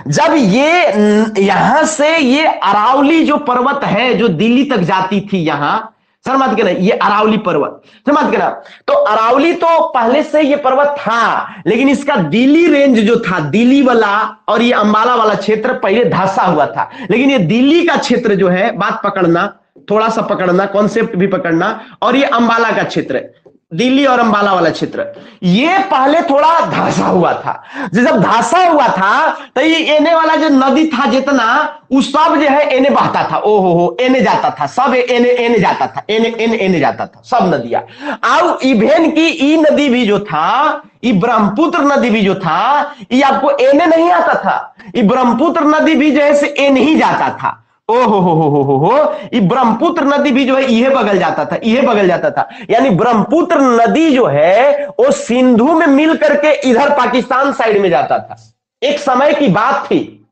जब ये यहां से ये अरावली जो पर्वत है जो दिल्ली तक जाती थी, यहां सर मत कहना, ये अरावली पर्वत सर मत कहना। तो अरावली तो पहले से ये पर्वत था, लेकिन इसका दिल्ली रेंज जो था, दिल्ली वाला और ये अंबाला वाला क्षेत्र पहले धंसा हुआ था। लेकिन ये दिल्ली का क्षेत्र जो है, बात पकड़ना, थोड़ा सा पकड़ना, कॉन्सेप्ट भी पकड़ना, और ये अंबाला का क्षेत्र, दिल्ली और अंबाला वाला क्षेत्र, ये पहले थोड़ा धंसा हुआ था। जब धंसा हुआ था तो ये एने वाला जो नदी था जितना, उस सब जो है एने बहता था, ओहो एने जाता था, सब एने जाता था, एने जाता था, सब नदियां। और इवेन की ई नदी भी जो था, ये ब्रह्मपुत्र नदी भी जो था, ये आपको एने नहीं आता था। ये ब्रह्मपुत्र नदी भी जो है से एने ही जाता था। ओहो, ये ब्रह्मपुत्र नदी भी जो है ये बगल जाता था, ये बगल जाता था। यानी ब्रह्मपुत्र नदी जो है वो सिंधु में मिल करके इधर पाकिस्तान साइड में जाता था। एक समय की बात थी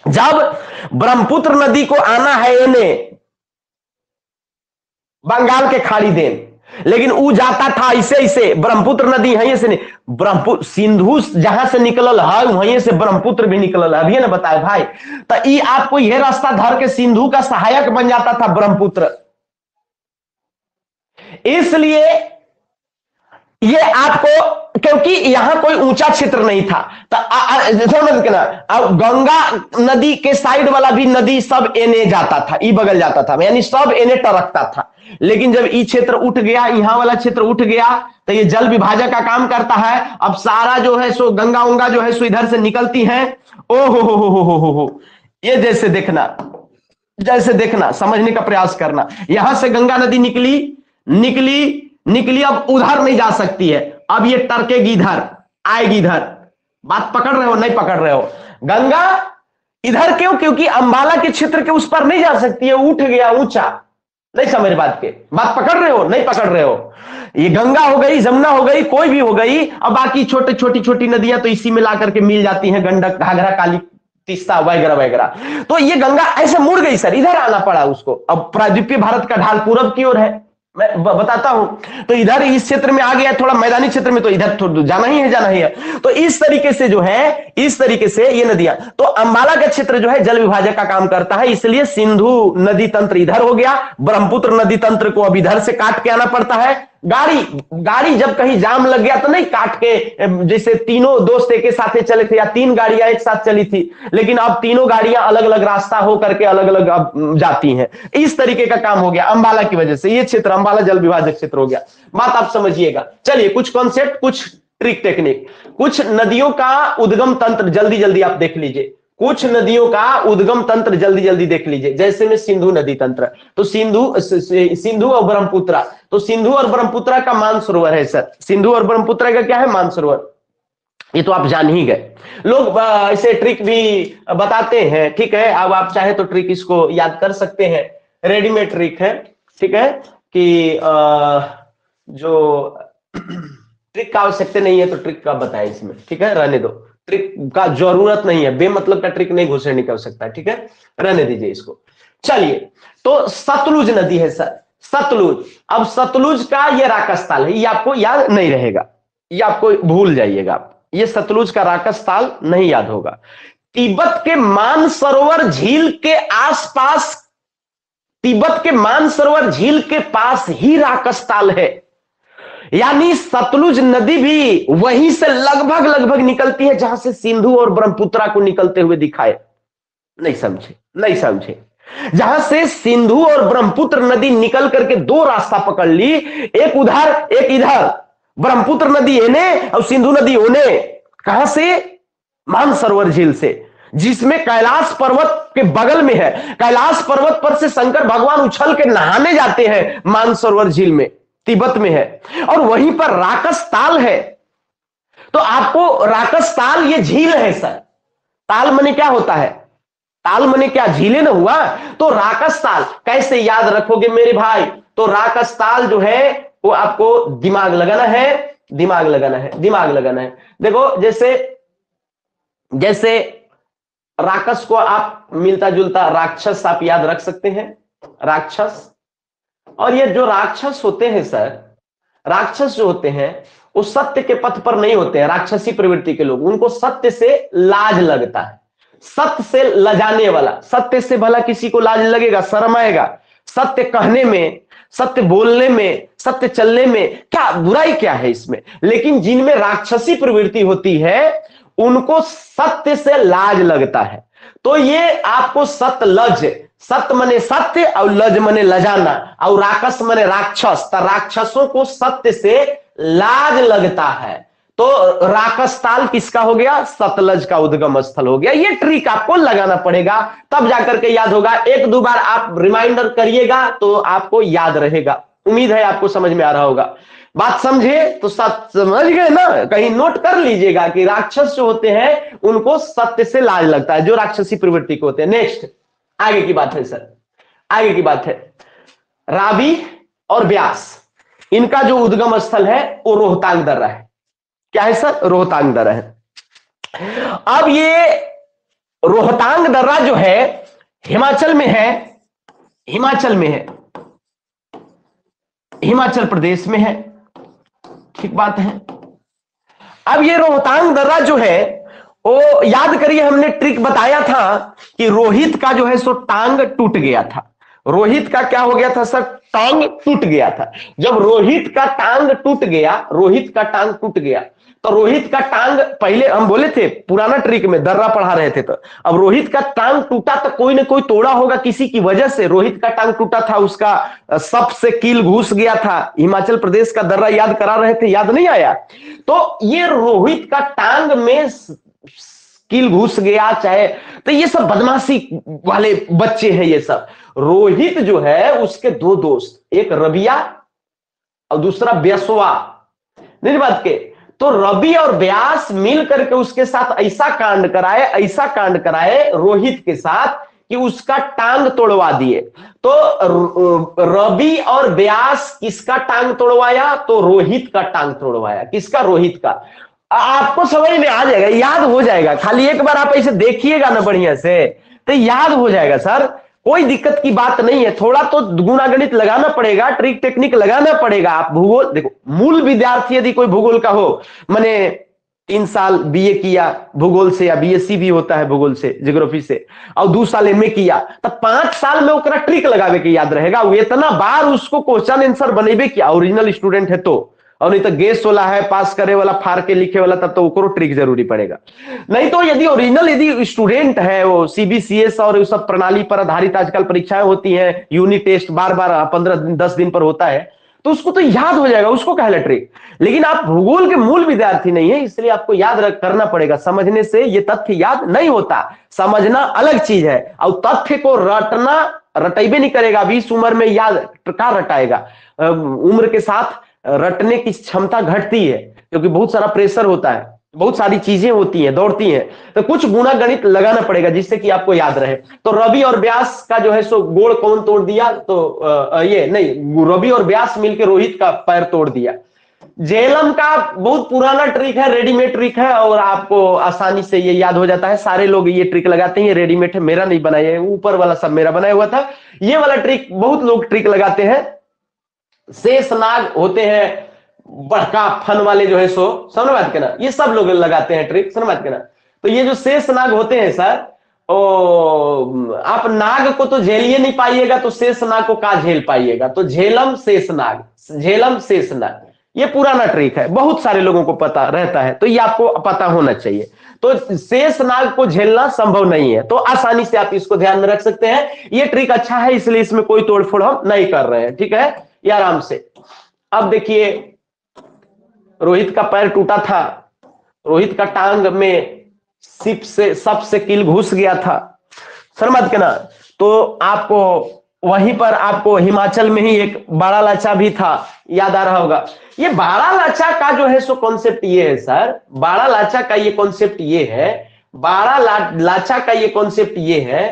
जब ब्रह्मपुत्र नदी को आना है इन्हें बंगाल के खाड़ी देन, लेकिन वो जाता था इसे ब्रह्मपुत्र नदी यहीं से नहीं, ब्रह्मपुत्र सिंधु जहां से निकलल है वहीं से ब्रह्मपुत्र भी निकलल है। अभी ना बताए भाई, तो ये आपको यह रास्ता धर के सिंधु का सहायक बन जाता था ब्रह्मपुत्र। इसलिए ये आपको, क्योंकि यहां कोई ऊंचा क्षेत्र नहीं था, तो गंगा नदी के साइड वाला भी नदी सब एने जाता था, ई बगल जाता था, यानी सब एने टरकता था। लेकिन जब ई क्षेत्र उठ गया, यहां वाला क्षेत्र उठ गया, तो ये जल विभाजक का काम करता है। अब सारा जो है सो गंगा उंगा जो है सो इधर से निकलती है। हो, ये जैसे देखना, समझने का प्रयास करना। यहां से गंगा नदी निकली, अब उधर नहीं जा सकती है, अब ये टरकेगी इधर, आएगी इधर। बात पकड़ रहे हो? नहीं पकड़ रहे हो? गंगा इधर क्यों? क्योंकि अंबाला के क्षेत्र के उस पर नहीं जा सकती है, उठ गया ऊंचा। नहीं समझ बात पकड़ रहे हो? नहीं पकड़ रहे हो? ये गंगा हो गई, जमुना हो गई, कोई भी हो गई, अब बाकी छोटी नदियां तो इसी में ला करके मिल जाती हैं, गंडक, घाघरा, काली, तीस्ता वगैरह वगैरह। तो ये गंगा ऐसे मुड़ गई सर, इधर आना पड़ा उसको। अब प्रायद्वीपीय भारत का ढाल पूरब की ओर है, मैं बताता हूं। तो इधर इस क्षेत्र में आ गया, थोड़ा मैदानी क्षेत्र में, तो इधर जाना ही है, जाना ही है। तो इस तरीके से जो है, इस तरीके से ये नदियां, तो अंबाला का क्षेत्र जो है जल विभाजक का काम करता है, इसलिए सिंधु नदी तंत्र इधर हो गया, ब्रह्मपुत्र नदी तंत्र को अब इधर से काट के आना पड़ता है। गाड़ी गाड़ी जब कहीं जाम लग गया तो नहीं काट के, जैसे तीनों दोस्त एक साथ चले थे या 3 गाड़ियां एक साथ चली थी, लेकिन अब तीनों गाड़ियां अलग अलग रास्ता हो करके अलग अलग अब जाती हैं। इस तरीके का काम हो गया अंबाला की वजह से। ये क्षेत्र अंबाला जल विभाजक क्षेत्र हो गया। बात आप समझिएगा। चलिए कुछ कॉन्सेप्ट, कुछ ट्रिक टेक्निक, कुछ नदियों का उद्गम तंत्र जल्दी जल्दी आप देख लीजिए। कुछ नदियों का उद्गम तंत्र जल्दी जल्दी देख लीजिए। जैसे में सिंधु नदी तंत्र, तो सिंधु और ब्रह्मपुत्रा, तो सिंधु और ब्रह्मपुत्रा का मानसरोवर है सर। सिंधु और ब्रह्मपुत्रा का क्या है? मानसरोवर। ये तो आप जान ही गए। लोग ऐसे ट्रिक भी बताते हैं, ठीक है। अब आप चाहे तो ट्रिक इसको याद कर सकते हैं, रेडीमेड ट्रिक है, ठीक है, कि जो ट्रिक का आवश्यकता नहीं है तो ट्रिक का बताए इसमें, ठीक है, रहने दो। ट्रिक का जरूरत नहीं है, बेमतलब का ट्रिक नहीं घुसने निकल सकता है, ठीक है, रहने दीजिए इसको। चलिए, तो सतलुज नदी है सर, सतलुज। अब सतलुज का ये राकस्थल है, ये आपको याद नहीं रहेगा, ये आपको भूल जाइएगा, ये सतलुज का राकस्थल नहीं याद होगा। तिब्बत के मानसरोवर झील के आसपास, तिब्बत के मानसरोवर झील के पास ही राकस्थल है, यानी सतलुज नदी भी वहीं से लगभग लगभग निकलती है जहां से सिंधु और ब्रह्मपुत्रा को निकलते हुए दिखाए। नहीं समझे, नहीं समझे। जहां से सिंधु और ब्रह्मपुत्र नदी निकल करके 2 रास्ता पकड़ ली, एक उधर एक इधर, ब्रह्मपुत्र नदी एने और सिंधु नदी ओने। कहां से? मानसरोवर झील से, जिसमें कैलाश पर्वत के बगल में है। कैलाश पर्वत पर से शंकर भगवान उछल के नहाने जाते हैं मानसरोवर झील में, तिब्बत में है। और वहीं पर राकस ताल है। तो आपको राकस ताल, ये झील है सर। ताल मने क्या होता है? ताल मने क्या? झीलें ना हुआ। तो राकस ताल कैसे याद रखोगे मेरे भाई? तो राकस ताल जो है वो आपको दिमाग लगाना है, दिमाग लगाना है, दिमाग लगाना है। देखो जैसे जैसे राकस को आप मिलता जुलता राक्षस आप याद रख सकते हैं, राक्षस। और ये जो राक्षस होते हैं सर, राक्षस जो होते हैं वो सत्य के पथ पर नहीं होते हैं। राक्षसी प्रवृत्ति के लोग, उनको सत्य से लाज लगता है, सत्य से लजाने वाला। सत्य से भला किसी को लाज लगेगा, शर्म आएगा? सत्य कहने में, सत्य बोलने में, सत्य चलने में क्या बुराई क्या है इसमें? लेकिन जिनमें राक्षसी प्रवृत्ति होती है उनको सत्य से लाज लगता है। तो ये आपको सतलज, सत्य मने सत्य और लज मने लजाना, और राक्षस मने राक्षस। तो राक्षसों को सत्य से लाज लगता है। तो राकस्थल किसका हो गया? सतलज का उद्गम स्थल हो गया। ये ट्रिक आपको लगाना पड़ेगा, तब जाकर के याद होगा। 1-2 बार आप रिमाइंडर करिएगा तो आपको याद रहेगा। उम्मीद है आपको समझ में आ रहा होगा। बात समझे तो समझ गए ना? कहीं नोट कर लीजिएगा कि राक्षस जो होते हैं उनको सत्य से लाज लगता है, जो राक्षसी प्रवृत्ति को होते हैं। नेक्स्ट, आगे की बात है सर, आगे की बात है। रावी और ब्यास, इनका जो उद्गम स्थल है वो रोहतांग दर्रा है। क्या है सर? रोहतांग दर्रा है। अब ये रोहतांग दर्रा जो है हिमाचल में है, हिमाचल में है, हिमाचल प्रदेश में है, ठीक बात है। अब ये रोहतांग दर्रा जो है वो याद करिए, हमने ट्रिक बताया था कि रोहित का जो है सो टांग टूट गया था। रोहित का क्या हो गया था सर? टांग टूट गया था। जब रोहित का टांग टूट गया, रोहित का टांग टूट गया, तो रोहित का टांग, पहले हम बोले थे पुराना ट्रिक में दर्रा पढ़ा रहे थे, तो अब रोहित का टांग टूटा तो कोई ना कोई तोड़ा होगा किसी की वजह से। रोहित का टांग टूटा था, उसका सप से कील घुस गया था। हिमाचल प्रदेश का दर्रा याद करा रहे थे, याद नहीं आया? तो ये रोहित का टांग में कील घुस गया, चाहे तो ये सब बदमाशी वाले बच्चे हैं ये सब। रोहित जो है उसके 2 दोस्त, एक रबिया और दूसरा ब्यासवा, नहीं बात के। तो रवि और व्यास मिल करके उसके साथ ऐसा कांड कराए, ऐसा कांड कराए रोहित के साथ कि उसका टांग तोड़वा दिए। तो रवि और व्यास किसका टांग तोड़वाया? तो रोहित का टांग तोड़वाया। किसका? रोहित का। आपको समझ में आ जाएगा, याद हो जाएगा। खाली एक बार आप ऐसे देखिएगा ना बढ़िया से तो याद हो जाएगा सर। कोई दिक्कत की बात नहीं है, थोड़ा तो गुणागणित लगाना पड़ेगा, ट्रिक टेक्निक लगाना पड़ेगा। आप भूगोल देखो, मूल विद्यार्थी यदि कोई भूगोल का हो, माने 3 साल बीए किया भूगोल से, या बीएससी भी होता है भूगोल से, ज्योग्राफी से, और 2 साल एमए किया, तब 5 साल में ओकरा ट्रिक लगावे के याद रहेगा। वो इतना बार उसको क्वेश्चन आंसर बनेबे किया, ओरिजिनल स्टूडेंट है तो, और नहीं तो गेस वाला है, पास करे वाला, फार के लिखे वाला, तब तो ओकरो ट्रिक जरूरी पड़ेगा। नहीं तो यदि ओरिजिनल यदि स्टूडेंट है, वो सीबीसीएस और सब प्रणाली पर आधारित आजकल परीक्षाएं होती हैं, यूनिट टेस्ट बार बार 15 दिन 10 दिन पर होता है, तो उसको तो याद हो जाएगा, उसको कहला ट्रिक। लेकिन आप भूगोल के मूल विद्यार्थी नहीं है, इसलिए आपको याद करना पड़ेगा। समझने से ये तथ्य याद नहीं होता, समझना अलग चीज है, और तथ्य को रटना रटेबे नहीं करेगा। अभी इस उम्र में याद क्या रटाएगा, उम्र के साथ रटने की क्षमता घटती है, क्योंकि बहुत सारा प्रेशर होता है, बहुत सारी चीजें होती हैं, दौड़ती हैं, तो कुछ गुणा गणित लगाना पड़ेगा जिससे कि आपको याद रहे। तो रवि और व्यास का जो है सो गोड़ कौन तोड़ दिया, तो ये नहीं, रवि और व्यास मिलकर रोहित का पैर तोड़ दिया। झेलम का बहुत पुराना ट्रिक है, रेडीमेड ट्रिक है, और आपको आसानी से ये याद हो जाता है। सारे लोग ये ट्रिक लगाते हैं, ये रेडीमेड है, मेरा नहीं बनाया है, ऊपर वाला सब मेरा बनाया हुआ था। ये वाला ट्रिक बहुत लोग ट्रिक लगाते हैं। शेषनाग होते हैं बड़का फन वाले जो है सो, समझ बात के ना, ये सब लोग लगाते हैं ट्रिक, समझ बात के ना। तो ये जो शेषनाग होते हैं सर, आप नाग को तो झेलिए नहीं पाइएगा, तो शेषनाग को का झेल पाइएगा। तो झेलम शेषनाग, झेलम शेषनाग, ये पुराना ट्रिक है, बहुत सारे लोगों को पता रहता है, तो ये आपको पता होना चाहिए। तो शेषनाग को झेलना संभव नहीं है, तो आसानी से आप इसको ध्यान में रख सकते हैं। ये ट्रिक अच्छा है, इसलिए इसमें कोई तोड़फोड़ हम नहीं कर रहे हैं, ठीक है, ये आराम से। अब देखिए, रोहित का पैर टूटा था, रोहित का टांग में सप से कील घुस गया था, समझ के ना। तो आपको वहीं पर आपको हिमाचल में ही एक बाड़ा लाचा भी था, याद आ रहा होगा। ये बाड़ा लाचा का जो है सो कॉन्सेप्ट ये है सर, बाड़ा लाचा का ये कॉन्सेप्ट ये है, लाचा का ये कॉन्सेप्ट ये है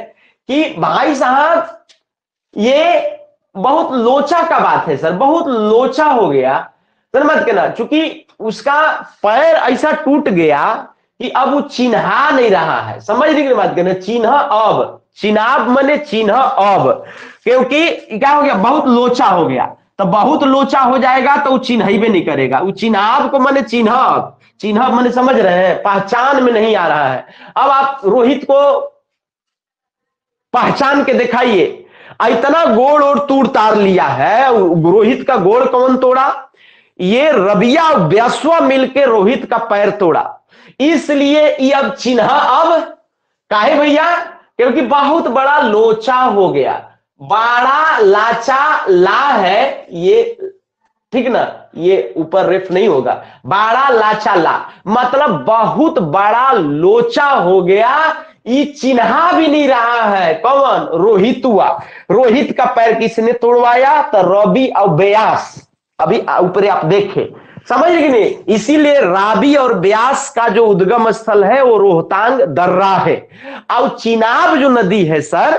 कि भाई साहब ये बहुत लोचा का बात है सर, बहुत लोचा हो गया, समझ के ना। चूंकि उसका पैर ऐसा टूट गया कि अब वो चिन्हा नहीं रहा है, समझ रही बात के ना। चिन्ह अब, चिनाब मने चिन्ह अब, क्योंकि क्या हो गया, बहुत लोचा हो गया। तो बहुत लोचा हो जाएगा तो वो चिन्ह भी नहीं करेगा, वो चिन्हाब को मने चिन्ह, चिन्ह मने समझ रहे हैं, पहचान में नहीं आ रहा है। अब आप रोहित को पहचान के दिखाइए, इतना गोड़ और तूड़ तार लिया है। रोहित का गोड़ कौन तोड़ा, ये रबिया व्यासवा मिलके रोहित का पैर तोड़ा, इसलिए ये अब चिन्ह अब काहे भैया, क्योंकि बहुत बड़ा लोचा हो गया। बाड़ा लाचा ला है ये, ठीक ना, ये ऊपर रेफ नहीं होगा, बाड़ा लाचा ला मतलब बहुत बड़ा लोचा हो गया, ये चिन्हा भी नहीं रहा है। कौन, रोहितुआ। रोहित का पैर किसने तोड़वाया, तो रवि और व्यास। अभी ऊपर आप देखें, समझ कि नहीं। इसीलिए रावी और व्यास का जो उद्गम स्थल है वो रोहतांग दर्रा है। और चिनाब जो नदी है सर,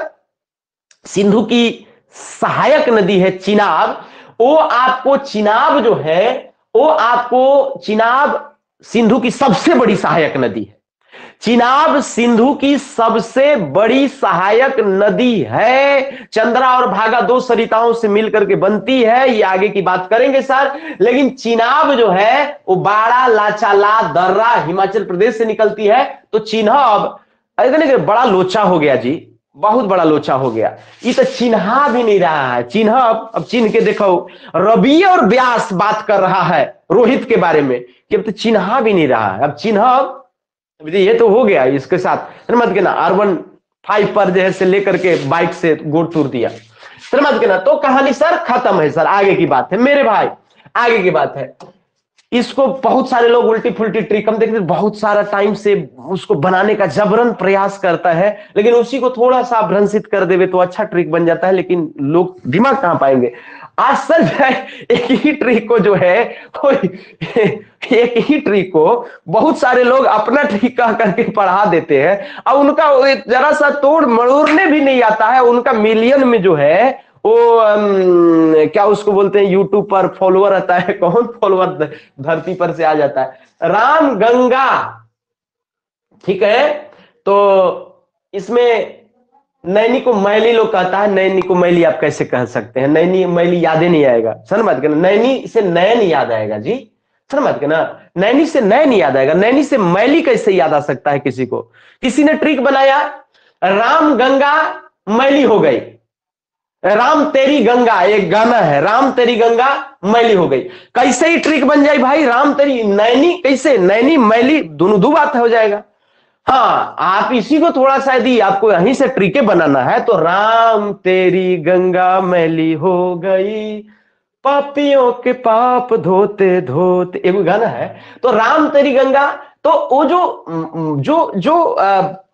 सिंधु की सहायक नदी है चिनाब, वो आपको चिनाब जो है, वो आपको चिनाब सिंधु की सबसे बड़ी सहायक नदी है। चिनाब सिंधु की सबसे बड़ी सहायक नदी है। चंद्रा और भागा दो सरिताओं से मिलकर के बनती है, ये आगे की बात करेंगे सर। लेकिन चिनाब जो है वो बाड़ा लाचाला दर्रा हिमाचल प्रदेश से निकलती है। तो चिन्हब बड़ा लोचा हो गया जी, बहुत बड़ा लोचा हो गया, ये तो चिन्हा भी नहीं रहा है। चिन्हब, अब चिन्ह के देखो, रवि और व्यास बात कर रहा है रोहित के बारे में कि अब तो चिन्हा भी नहीं रहा है। अब चिन्हब ये तो हो गया, इसके साथ मत के ना R15 पर जो है से लेकर के बाइक से गोड़ तोड़ दिया, मत के ना। तो कहानी सर खत्म है सर, आगे की बात है मेरे भाई, आगे की बात है। इसको बहुत सारे लोग उल्टी फुल्टी ट्रिक हम देखते, बहुत सारा टाइम से उसको बनाने का जबरन प्रयास करता है, लेकिन उसी को थोड़ा सा भ्रंशित कर देवे तो अच्छा ट्रिक बन जाता है, लेकिन लोग दिमाग कहां पाएंगे। आश्चर्य है, एक ही ट्रिक को जो है, एक ही ट्रिक को बहुत सारे लोग अपना ट्रिक कह करके पढ़ा देते हैं, और उनका जरा सा तोड़ मरोड़ने भी नहीं आता है। उनका मिलियन में जो है वो क्या उसको बोलते हैं, यूट्यूब पर फॉलोअर आता है, कौन फॉलोअर धरती पर से आ जाता है, राम गंगा, ठीक है। तो इसमें नैनी को मैली लोग कहता है, नैनी को मैली आप कैसे कह सकते हैं? नैनी मैली याद ही नहीं आएगा, समझ मत करना। नैनी से नैन याद आएगा जी, समझ मत करना। नैनी से नैन याद आएगा, नैनी से मैली कैसे याद आ सकता है किसी को? किसी ने ट्रिक बनाया, राम गंगा मैली हो गई। राम तेरी गंगा, एक गाना है, राम तेरी गंगा मैली हो गई। कैसे ही ट्रिक बन जाए भाई, राम तेरी नैनी, कैसे नैनी मैली दोनों दो बात हो जाएगा। हाँ, आप इसी को थोड़ा सा यदि आपको यहीं से ट्रिके बनाना है तो राम तेरी गंगा मैली हो गई, पापियों के पाप धोते धोते, एक गाना है। तो राम तेरी गंगा, तो वो जो जो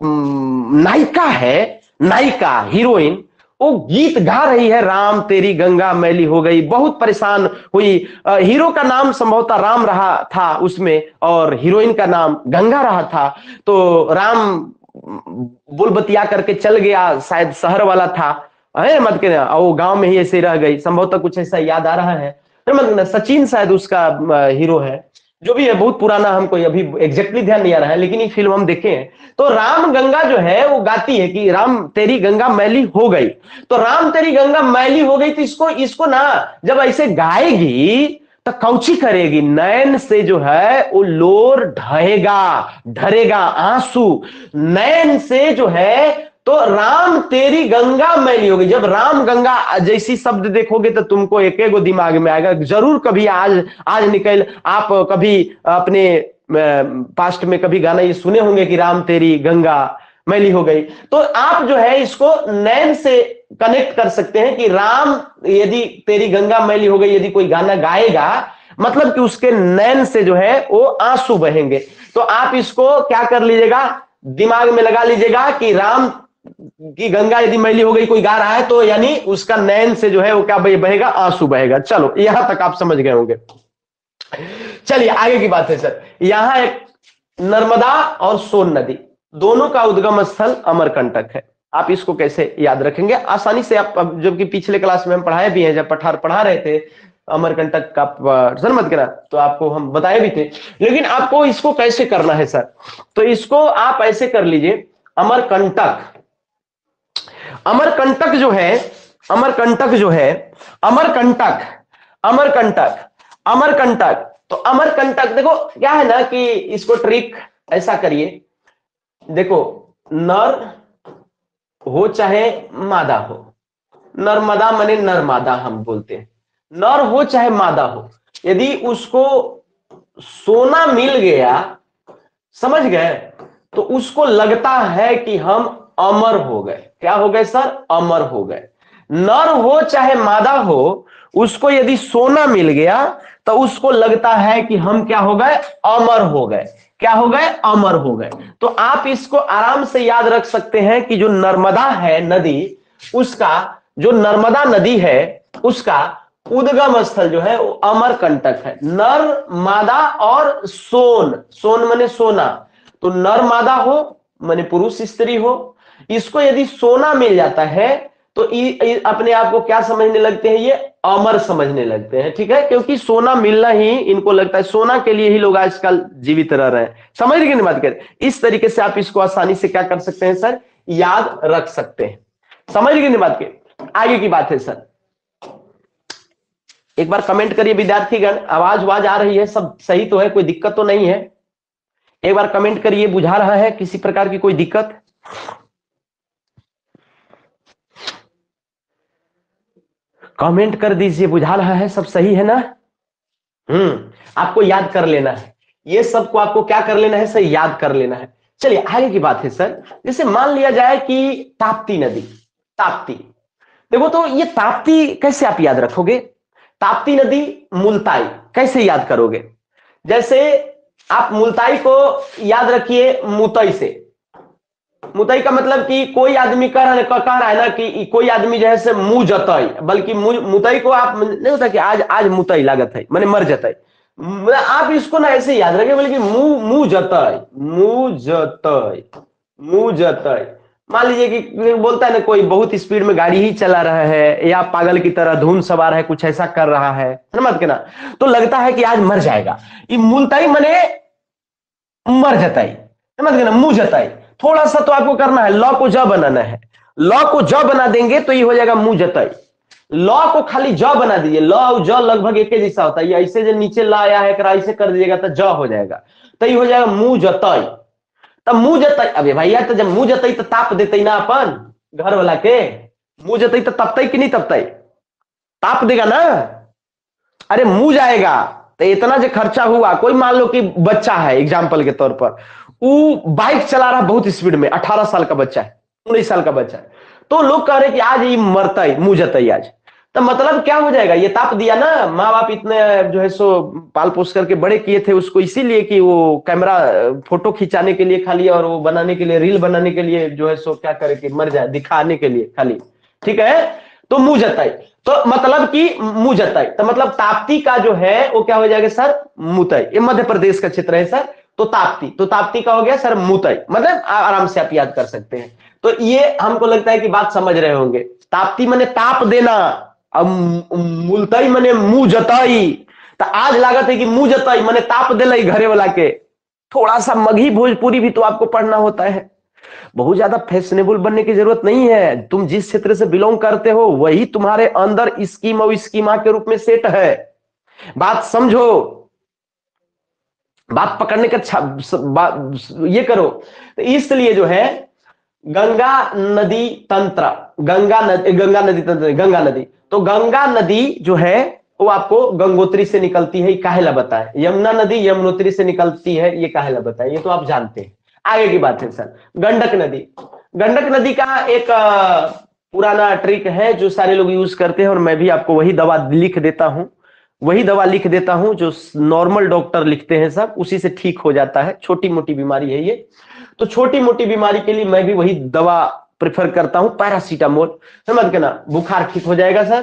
नायिका है, नायिका हीरोइन, वो गीत गा रही है, राम तेरी गंगा मैली हो गई, बहुत परेशान हुई। हीरो का नाम संभवतः राम रहा था उसमें और हीरोइन का नाम गंगा रहा था। तो राम बुल बतिया करके चल गया, शायद शहर वाला था, है मत के, वो गांव में ही ऐसे रह गई, संभवतः कुछ ऐसा याद आ रहा है। मत सचिन शायद उसका हीरो है, जो भी है, बहुत पुराना, हमको अभी एग्जैक्टली ध्यान नहीं आ रहा है, लेकिन ये फिल्म हम देखे हैं। तो राम गंगा जो है वो गाती है कि राम तेरी गंगा मैली हो गई। तो राम तेरी गंगा मैली हो गई, तो इसको इसको ना जब ऐसे गाएगी तो कौची करेगी, नैन से जो है वो लोर ढहेगा, ढरेगा आंसू नैन से जो है। तो राम तेरी गंगा मैली होगी। जब राम गंगा जैसी शब्द देखोगे तो तुमको एक एक दिमाग में आएगा जरूर। कभी आज आज निकल, आप कभी अपने पास्ट में कभी गाना ये सुने होंगे कि राम तेरी गंगा मैली हो गई। तो आप जो है इसको नैन से कनेक्ट कर सकते हैं कि राम यदि तेरी गंगा मैली हो गई, यदि कोई गाना गाएगा मतलब कि उसके नैन से जो है वो आंसू बहेंगे। तो आप इसको क्या कर लीजिएगा, दिमाग में लगा लीजिएगा कि राम की गंगा यदि मैली हो गई, कोई गा रहा है, तो यानी उसका नैन से जो है वो क्या बहेगा, आंसू बहेगा। चलो यहां तक आप समझ गए होंगे। चलिए आगे की बात है सर। यहां एक नर्मदा और सोन नदी दोनों का उद्गम स्थल अमरकंटक है। आप इसको कैसे याद रखेंगे आसानी से? आप जबकि पिछले क्लास में हम पढ़ाए भी हैं, जब पढ़ा रहे थे अमरकंटक का सर मत करना, तो आपको हम बताए भी थे। लेकिन आपको इसको कैसे करना है सर? तो इसको आप ऐसे कर लीजिए, अमरकंटक, अमरकंटक जो है, अमरकंटक जो है, अमरकंटक, अमरकंटक, अमरकंटक। तो अमरकंटक देखो क्या है ना कि इसको ट्रिक ऐसा करिए, देखो नर हो चाहे मादा हो, नर्मदा माने नर्मदा हम बोलते हैं, नर हो चाहे मादा हो, यदि उसको सोना मिल गया, समझ गए, तो उसको लगता है कि हम अमर हो गए। क्या हो गए सर? अमर हो गए। नर हो चाहे मादा हो, उसको यदि सोना मिल गया तो उसको लगता है कि हम क्या हो गए, अमर हो गए। क्या हो गए? अमर हो गए। तो आप इसको आराम से याद रख सकते हैं कि जो नर्मदा है नदी, उसका जो नर्मदा नदी है उसका उद्गम स्थल जो है वो अमरकंटक है। नर मादा और सोन, सोन माने सोना, तो नर मादा हो माने पुरुष स्त्री हो, इसको यदि सोना मिल जाता है तो अपने आप को क्या समझने लगते हैं, ये अमर समझने लगते हैं। ठीक है, क्योंकि सोना मिलना ही इनको लगता है, सोना के लिए ही लोग आजकल जीवित रह रहे हैं। समझ रहे कि नहीं बात कर? इस तरीके से आप इसको आसानी से क्या कर सकते हैं सर, याद रख सकते हैं। समझ रहे कि नहीं बात के? आगे की बात है सर, एक बार कमेंट करिए विद्यार्थीगण, आवाज आ रही है, सब सही तो है, कोई दिक्कत तो नहीं है? एक बार कमेंट करिए, बुझा रहा है किसी प्रकार की कोई दिक्कत? कमेंट कर दीजिए, बुझा रहा है, सब सही है ना? आपको याद कर लेना है, ये सबको आपको क्या कर लेना है सर, याद कर लेना है। चलिए आगे की बात है सर, जैसे मान लिया जाए कि ताप्ती नदी, ताप्ती, देखो तो ये ताप्ती कैसे आप याद रखोगे? ताप्ती नदी, मुल्ताई कैसे याद करोगे? जैसे आप मुल्ताई को याद रखिए मुतई से। मुतई का मतलब कि कोई आदमी कह रहा है ना कि कोई आदमी जो है से मुंह जतई, बल्कि मुतई को आप नहीं होता कि आज आज मुतई लागत है मैंने मर जतई, आप इसको ना ऐसे याद रखें, बल्कि मुंह मुंह जतई, मुंह जतई, मुंह जतई। मान लीजिए कि बोलता है ना कोई बहुत स्पीड में गाड़ी ही चला रहा है या पागल की तरह धुन सवार है, कुछ ऐसा कर रहा है, समझ के ना, तो लगता है कि आज मर जाएगा। ये मुल्ताई मने मर जताई, समझ गए ना, मुंह जताई। थोड़ा सा तो आपको करना है, लॉ को ज बनाना है, ल को ज बना देंगे तो ये हो जाएगा मुंह जतई। ल को खाली ज बना दीजिए, ल और ज लगभग एक जैसा होता है, ये ऐसे जो नीचे ला आया है ऐसे कर दीजिएगा तो ज हो जाएगा, तो ये हो जाएगा मुंह जतई। तब मुंह जतई, अबे भैया तो जब मुंह जतई तो ताप देते ना अपन घर वाला के, मुंह जतई तो तपतई कि नहीं तपतई, ताप देगा ना। अरे मुंह जाएगा तो इतना जो खर्चा हुआ, कोई मान लो कि बच्चा है एग्जाम्पल के तौर पर, वो बाइक चला रहा बहुत स्पीड में, 18 साल का बच्चा है, 19 साल का बच्चा है, तो लोग कह रहे कि आज ये मरता है, मुंह जतई आज, तो मतलब क्या हो जाएगा, ये ताप दिया ना। माँ बाप इतने जो है सो पाल पोस करके बड़े किए थे उसको, इसीलिए कि वो कैमरा फोटो खिंचाने के लिए खाली, और वो बनाने के लिए, रील बनाने के लिए जो है सो क्या करे कि मर जाए, दिखाने के लिए खाली, ठीक है। तो मुंह जतई, तो मतलब कि मुंह जतई, तो मतलब ताप्ती का जो है वो क्या हो जाएगा सर, मुतई। ये मध्य प्रदेश का क्षेत्र है सर, तो ताप्ती का हो गया सर मुतई, मतलब आराम से आप याद कर सकते हैं। तो ये हमको लगता है कि बात समझ रहे होंगे। ताप्ती मने ताप देना, अब मुलतई मने मुंह जतई, तो आज लागत है कि मुंह जतई मने ताप दिलई घरे वाला के। थोड़ा सा मगही भोजपुरी भी तो आपको पढ़ना होता है, बहुत ज्यादा फैशनेबल बनने की जरूरत नहीं है। तुम जिस क्षेत्र से बिलोंग करते हो वही तुम्हारे अंदर स्कीम और स्कीमा के रूप में सेट है। बात समझो, बात पकड़ने का ये करो। तो इसलिए जो है गंगा नदी तंत्र, गंगा नदी, तो गंगा नदी जो है वो आपको गंगोत्री से निकलती है, काहेला बताए। यमुना नदी यमुनोत्री से निकलती है, ये काहेला बताए, ये तो आप जानते हैं। आगे की बात है सर, गंडक नदी। गंडक नदी का एक पुराना ट्रिक है जो सारे लोग यूज करते हैं, और मैं भी आपको वही दवा लिख देता हूं, वही दवा लिख देता हूं जो नॉर्मल डॉक्टर लिखते हैं सब, उसी से ठीक हो जाता है। छोटी मोटी बीमारी है ये, तो छोटी मोटी बीमारी के लिए मैं भी वही दवा प्रेफर करता हूं, पैरासीटामोल। समझ के ना, बुखार ठीक हो जाएगा सर,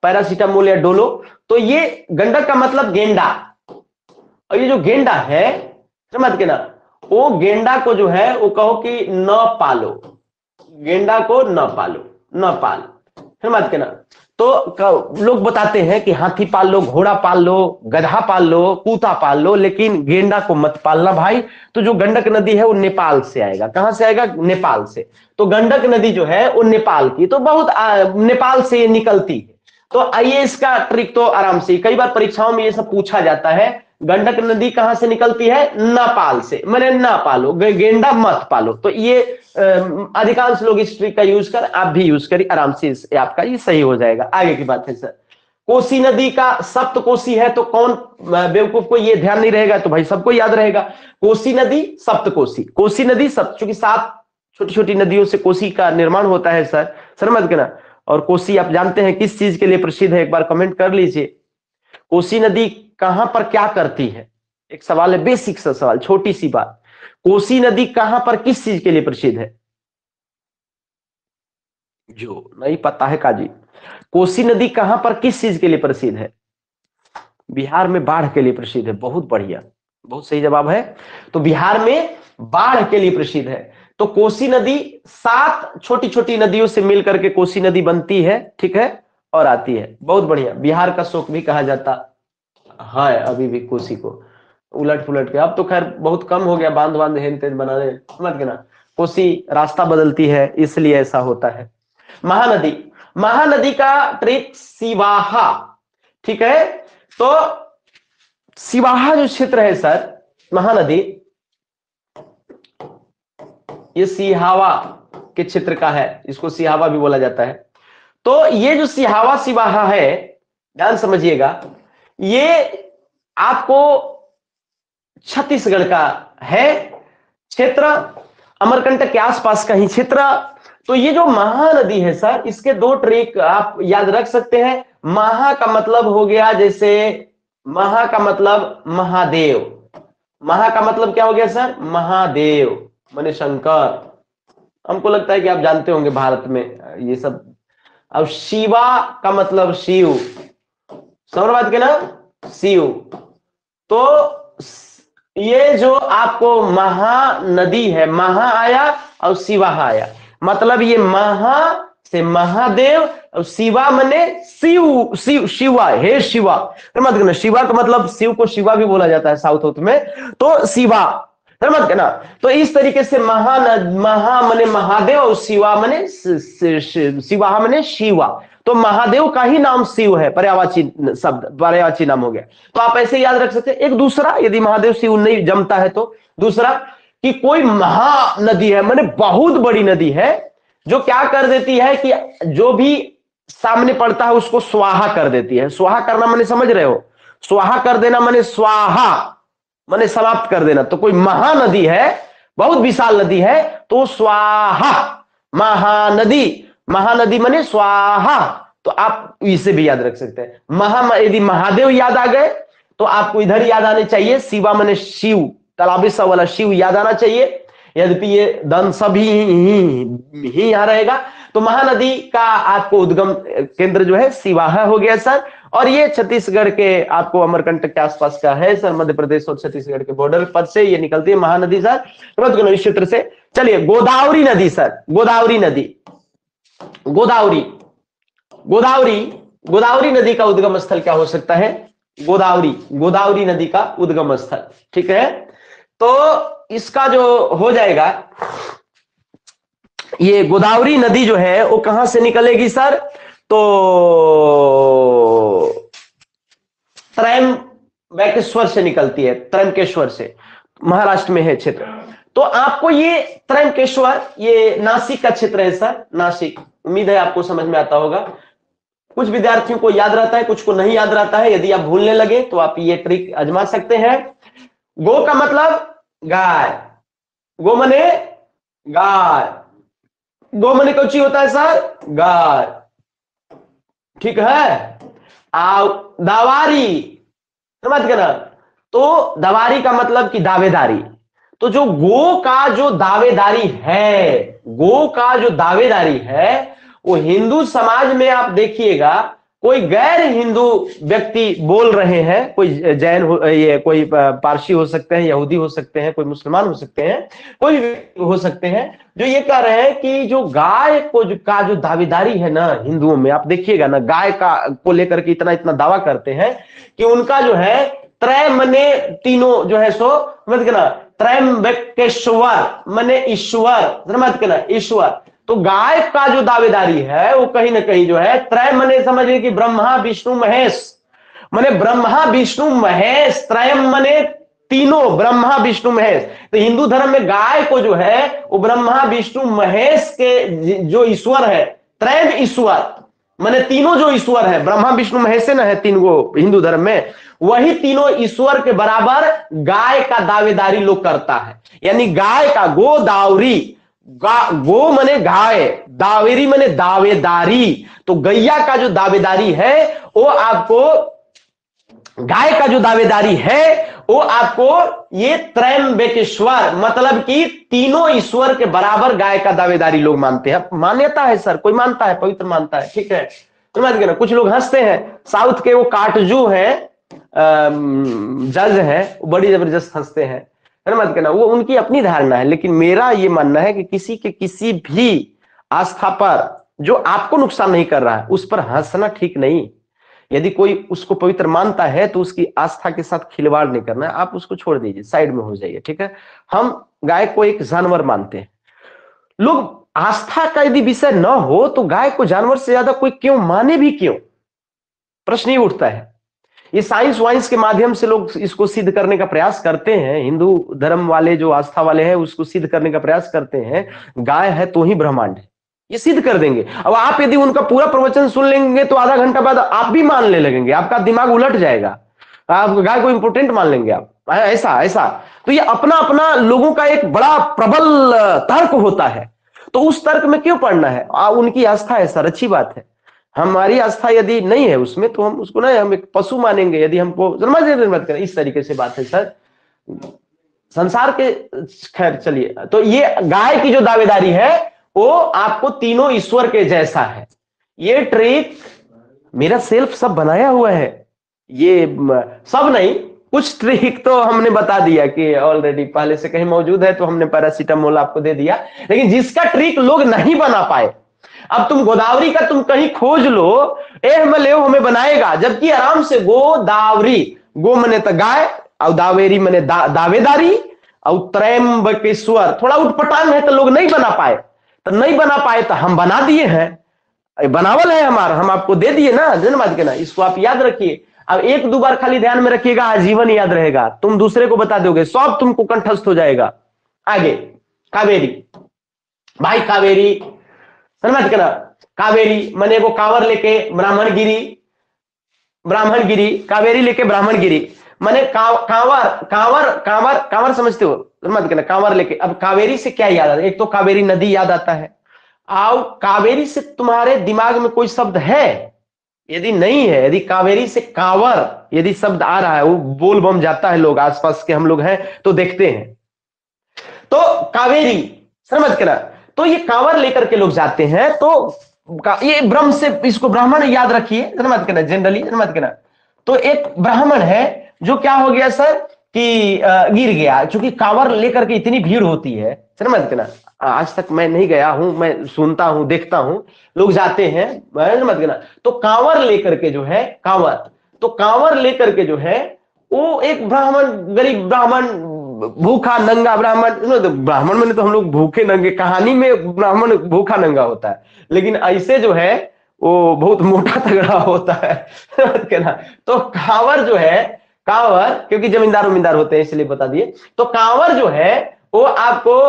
पैरासीटामोल या डोलो। तो ये गंडक का मतलब गेंडा, और ये जो गेंडा है समझ के ना, वो गेंडा को जो है वो कहो कि न पालो, गेंडा को न पालो, न पाल, समझ के ना। तो लोग बताते हैं कि हाथी पाल लो, घोड़ा पाल लो, गधा पाल लो, कूता पाल लो, लेकिन गेंडा को मत पालना भाई। तो जो गंडक नदी है वो नेपाल से आएगा, कहां से आएगा, नेपाल से। तो गंडक नदी जो है वो नेपाल की, तो बहुत नेपाल से निकलती है। तो आइए इसका ट्रिक तो आराम से, कई बार परीक्षाओं में ये सब पूछा जाता है, गंडक नदी कहां से निकलती है, नेपाल से, मैंने ना पालो, गेंडा मत पालो। तो ये अधिकांश लोग इस ट्रिक का यूज कर, आप भी यूज करिए आराम से, आपका ये सही हो जाएगा। आगे की बात है सर, कोसी नदी का सप्त कोसी है, तो कौन बेवकूफ को ये ध्यान नहीं रहेगा, तो भाई सबको याद रहेगा, कोसी नदी सप्त कोसी, कोसी नदी सप्त, चूंकि 7 छोटी छोटी नदियों से कोसी का निर्माण होता है सर, समझ के ना। और कोसी आप जानते हैं किस चीज के लिए प्रसिद्ध है, एक बार कमेंट कर लीजिए। कोसी नदी कहां पर क्या करती है, एक सवाल है, बेसिक सा सवाल, छोटी सी बात। कोसी नदी कहां पर किस चीज के लिए प्रसिद्ध है, जो नहीं पता है काजी, कोसी नदी कहां पर किस चीज के लिए प्रसिद्ध है, बिहार में बाढ़ के लिए प्रसिद्ध है। बहुत बढ़िया, बहुत सही जवाब है। तो बिहार में बाढ़ के लिए प्रसिद्ध है। तो कोसी नदी 7 छोटी छोटी नदियों से मिलकर के कोसी नदी बनती है, ठीक है, और आती है। बहुत बढ़िया, बिहार का शोक भी कहा जाता है अभी भी कोसी को, उलट पुलट के। अब तो खैर बहुत कम हो गया, बांध बांध हेन तेन बनाने, समझ गए ना। कोसी रास्ता बदलती है इसलिए ऐसा होता है। महानदी, महानदी का ट्रिक सिवाहा, ठीक है। तो सिवाहा जो क्षेत्र है सर, महानदी ये सिहावा के क्षेत्र का है, इसको सिहावा भी बोला जाता है। तो ये जो सिहावा सिवाहा है, ध्यान समझिएगा, ये आपको छत्तीसगढ़ का है क्षेत्र, अमरकंटक के आसपास का ही क्षेत्र। तो ये जो महानदी है सर, इसके 2 ट्रिक आप याद रख सकते हैं। महा का मतलब हो गया, जैसे महा का मतलब महादेव, महा का मतलब क्या हो गया सर, महादेव माने शंकर। हमको लगता है कि आप जानते होंगे भारत में ये सब। अब शिवा का मतलब शिव, समझ बात के ना, शिव। तो ये जो आपको महानदी है, महा आया और शिवा आया, मतलब ये महा से महादेव, और शिवा मने शिव, शिव शिवा, हे शिवा। तो मत करना, शिवा का मतलब शिव को शिवा भी बोला जाता है साउथ में। तो शिवा, समझ गए ना। तो इस तरीके से महा मने महादेव और शिवा मने शिवा मने शिवा, तो महादेव का ही नाम शिव है, पर्यायवाची शब्द, पर्यायवाची नाम हो गया। तो आप ऐसे याद रख सकते हैं। एक दूसरा, यदि महादेव शिव नहीं जमता है तो दूसरा कि कोई महानदी है, माने बहुत बड़ी नदी है, जो क्या कर देती है कि जो भी सामने पड़ता है उसको स्वाहा कर देती है। स्वाहा करना माने समझ रहे हो, स्वाहा कर देना माने स्वाहा माने समाप्त कर देना। तो कोई महानदी है, बहुत विशाल नदी है, तो स्वाहा महानदी, महानदी माने स्वाहा। तो आप इसे भी याद रख सकते हैं। यदि महादेव याद आ गए तो आपको इधर याद आने चाहिए, शिवा माने शिव, तालाबी सा वाला शिव याद आना चाहिए। यद्यपि ये दन सभी ही यहां रहेगा। तो महानदी का आपको उद्गम केंद्र जो है सिवाहा हो गया सर। और ये छत्तीसगढ़ के आपको अमरकंटक के आसपास का है सर, मध्य प्रदेश और छत्तीसगढ़ के बॉर्डर पर से ये निकलती है महानदी सर, इस क्षेत्र से। चलिए गोदावरी नदी सर, गोदावरी नदी, गोदावरी, गोदावरी, गोदावरी नदी का उद्गम स्थल क्या हो सकता है? गोदावरी, गोदावरी नदी का उद्गम स्थल, ठीक है। तो इसका जो हो जाएगा, ये गोदावरी नदी जो है वो कहां से निकलेगी सर? तो त्रयंबकेश्वर से निकलती है, त्रयंबकेश्वर से, महाराष्ट्र में है क्षेत्र। तो आपको ये त्रयंबकेश्वर, ये नासिक का क्षेत्र है सर, नासिक। उम्मीद है आपको समझ में आता होगा। कुछ विद्यार्थियों को याद रहता है, कुछ को नहीं याद रहता है। यदि आप भूलने लगे तो आप ये ट्रिक आजमा सकते हैं। गो का मतलब गाय, गो मने गाय, गो मने कौची होता है सर? गाय, ठीक है। दावारी, समझ गए ना? तो दावारी का मतलब कि दावेदारी। तो जो गो का जो दावेदारी है, गो का जो दावेदारी है, वो हिंदू समाज में आप देखिएगा, कोई गैर हिंदू व्यक्ति बोल रहे हैं, कोई जैन हो, ये कोई पारसी हो सकते हैं, यहूदी हो सकते हैं, कोई मुसलमान हो सकते हैं, कोई हो सकते हैं, जो ये कह रहे हैं कि जो गाय का जो दावेदारी है ना हिंदुओं में, आप देखिएगा ना, गाय का को लेकर के इतना इतना दावा करते हैं कि उनका जो है त्रय मने तीनों जो है सो, समझ गए ना, त्रयंबकेश्वर मने ईश्वर, समझ गए ना, ईश्वर। तो गाय का जो दावेदारी है वो कहीं ना कहीं जो है त्रय मने समझिए कि ब्रह्मा विष्णु महेश, मने ब्रह्मा विष्णु महेश, त्रयम मने तीनों, ब्रह्मा विष्णु महेश। तो हिंदू धर्म में गाय को जो है वो ब्रह्मा विष्णु महेश के जो ईश्वर है, त्रय ईश्वर मने तीनों जो ईश्वर है, ब्रह्मा विष्णु महेश से ना है तीन गो हिंदू धर्म में, वही तीनों ईश्वर के बराबर गाय का दावेदारी लोग करता है। यानी गाय का गोदावरी, गो मने गाय, दावेरी मने दावेदारी। तो गैया का जो दावेदारी है वो आपको, गाय का जो दावेदारी है वो आपको ये त्रयंबकेश्वर, मतलब कि तीनों ईश्वर के बराबर गाय का दावेदारी लोग मानते हैं। मान्यता है सर, कोई मानता है, पवित्र मानता है, ठीक है, समझ गए ना। कुछ लोग हंसते हैं, साउथ के वो काटजू है, जज है, बड़ी जबरदस्त हंसते हैं, मत करना, वो उनकी अपनी धारणा है। लेकिन मेरा ये मानना है कि किसी के किसी भी आस्था पर जो आपको नुकसान नहीं कर रहा है उस पर हंसना ठीक नहीं। यदि कोई उसको पवित्र मानता है तो उसकी आस्था के साथ खिलवाड़ नहीं करना है, आप उसको छोड़ दीजिए, साइड में हो जाइए, ठीक है। हम गाय को एक जानवर मानते हैं। लोग आस्था का यदि विषय न हो तो गाय को जानवर से ज्यादा कोई क्यों माने, भी क्यों, प्रश्न ही उठता है। ये साइंस वाइंस के माध्यम से लोग इसको सिद्ध करने का प्रयास करते हैं, हिंदू धर्म वाले जो आस्था वाले हैं उसको सिद्ध करने का प्रयास करते हैं, गाय है तो ही ब्रह्मांड है, ये सिद्ध कर देंगे। अब आप यदि उनका पूरा प्रवचन सुन लेंगे तो आधा घंटा बाद आप भी मानने लगेंगे, आपका दिमाग उलट जाएगा, आप गाय को इंपोर्टेंट मान लेंगे आप, ऐसा ऐसा। तो ये अपना अपना लोगों का एक बड़ा प्रबल तर्क होता है, तो उस तर्क में क्यों पड़ना है? उनकी आस्था है सर, अच्छी बात है। हमारी आस्था यदि नहीं है उसमें तो हम उसको ना, हम एक पशु मानेंगे यदि हमको, मत करें, इस तरीके से बात है सर संसार के। खैर चलिए, तो ये गाय की जो दावेदारी है वो आपको तीनों ईश्वर के जैसा है। ये ट्रिक मेरा सेल्फ सब बनाया हुआ है, ये सब नहीं, कुछ ट्रिक तो हमने बता दिया कि ऑलरेडी पहले से कहीं मौजूद है, तो हमने पैरासीटामोल आपको दे दिया। लेकिन जिसका ट्रिक लोग नहीं बना पाए, अब तुम गोदावरी का तुम कहीं खोज लो, हमें बनाएगा, जबकि आराम से गोदावरी, गो मने तो गाय और दावेरी मने दावेदारी, और त्रयंबकेश्वर, थोड़ा उटपटांग है तो लोग नहीं बना पाए, तो नहीं बना पाए तो हम बना दिए हैं, बनावल है हमारा, हम आपको दे दिए ना, धन्यवाद के ना, इसको आप याद रखिए। अब एक दो बार खाली ध्यान में रखिएगा, आजीवन याद रहेगा, तुम दूसरे को बता दोगे, सब तुमको कंठस्थ हो जाएगा। आगे कावेरी, भाई कावेरी, धन्यवाद के ना, कावेरी मैंने वो कांवर लेके ब्राह्मणगिरी, ब्राह्मणगिरी, कावेरी लेके ब्राह्मणगिरी, मैंने कांवर कांवर कांवर कांवर समझते हो, मत कहना कांवर लेके। अब कावेरी से क्या याद आता है? एक तो कावेरी नदी याद आता है। आओ कावेरी से तुम्हारे दिमाग में कोई शब्द है? यदि नहीं है, यदि कावेरी से कांवर यदि शब्द आ रहा है, वो बोल बम जाता है, लोग आसपास के हम लोग हैं तो देखते हैं, तो कावेरी समझ के ना, तो ये कांवर लेकर के लोग जाते हैं, तो ये ब्रह्म से, इसको ब्राह्मण याद रखिए, समझ के ना, जनरली समझ के ना। तो एक ब्राह्मण है जो क्या हो गया सर कि गिर गया, क्योंकि कांवर लेकर के इतनी भीड़ होती है, समझ के ना। आज तक मैं नहीं गया हूं, मैं सुनता हूं, देखता हूं, लोग जाते हैं, समझ के ना। तो कांवर लेकर के जो है, कांवर, तो कांवर लेकर के जो है, वो एक ब्राह्मण, गरीब ब्राह्मण, भूखा नंगा ब्राह्मण, ब्राह्मण में तो हम लोग भूखे नंगे, कहानी में ब्राह्मण भूखा नंगा होता है, लेकिन ऐसे जो है वो बहुत मोटा तगड़ा होता है ना। तो कांवर जो है, कांवर क्योंकि जमींदार उमींदार होते हैं इसलिए बता दिए, तो कांवर जो है वो आपको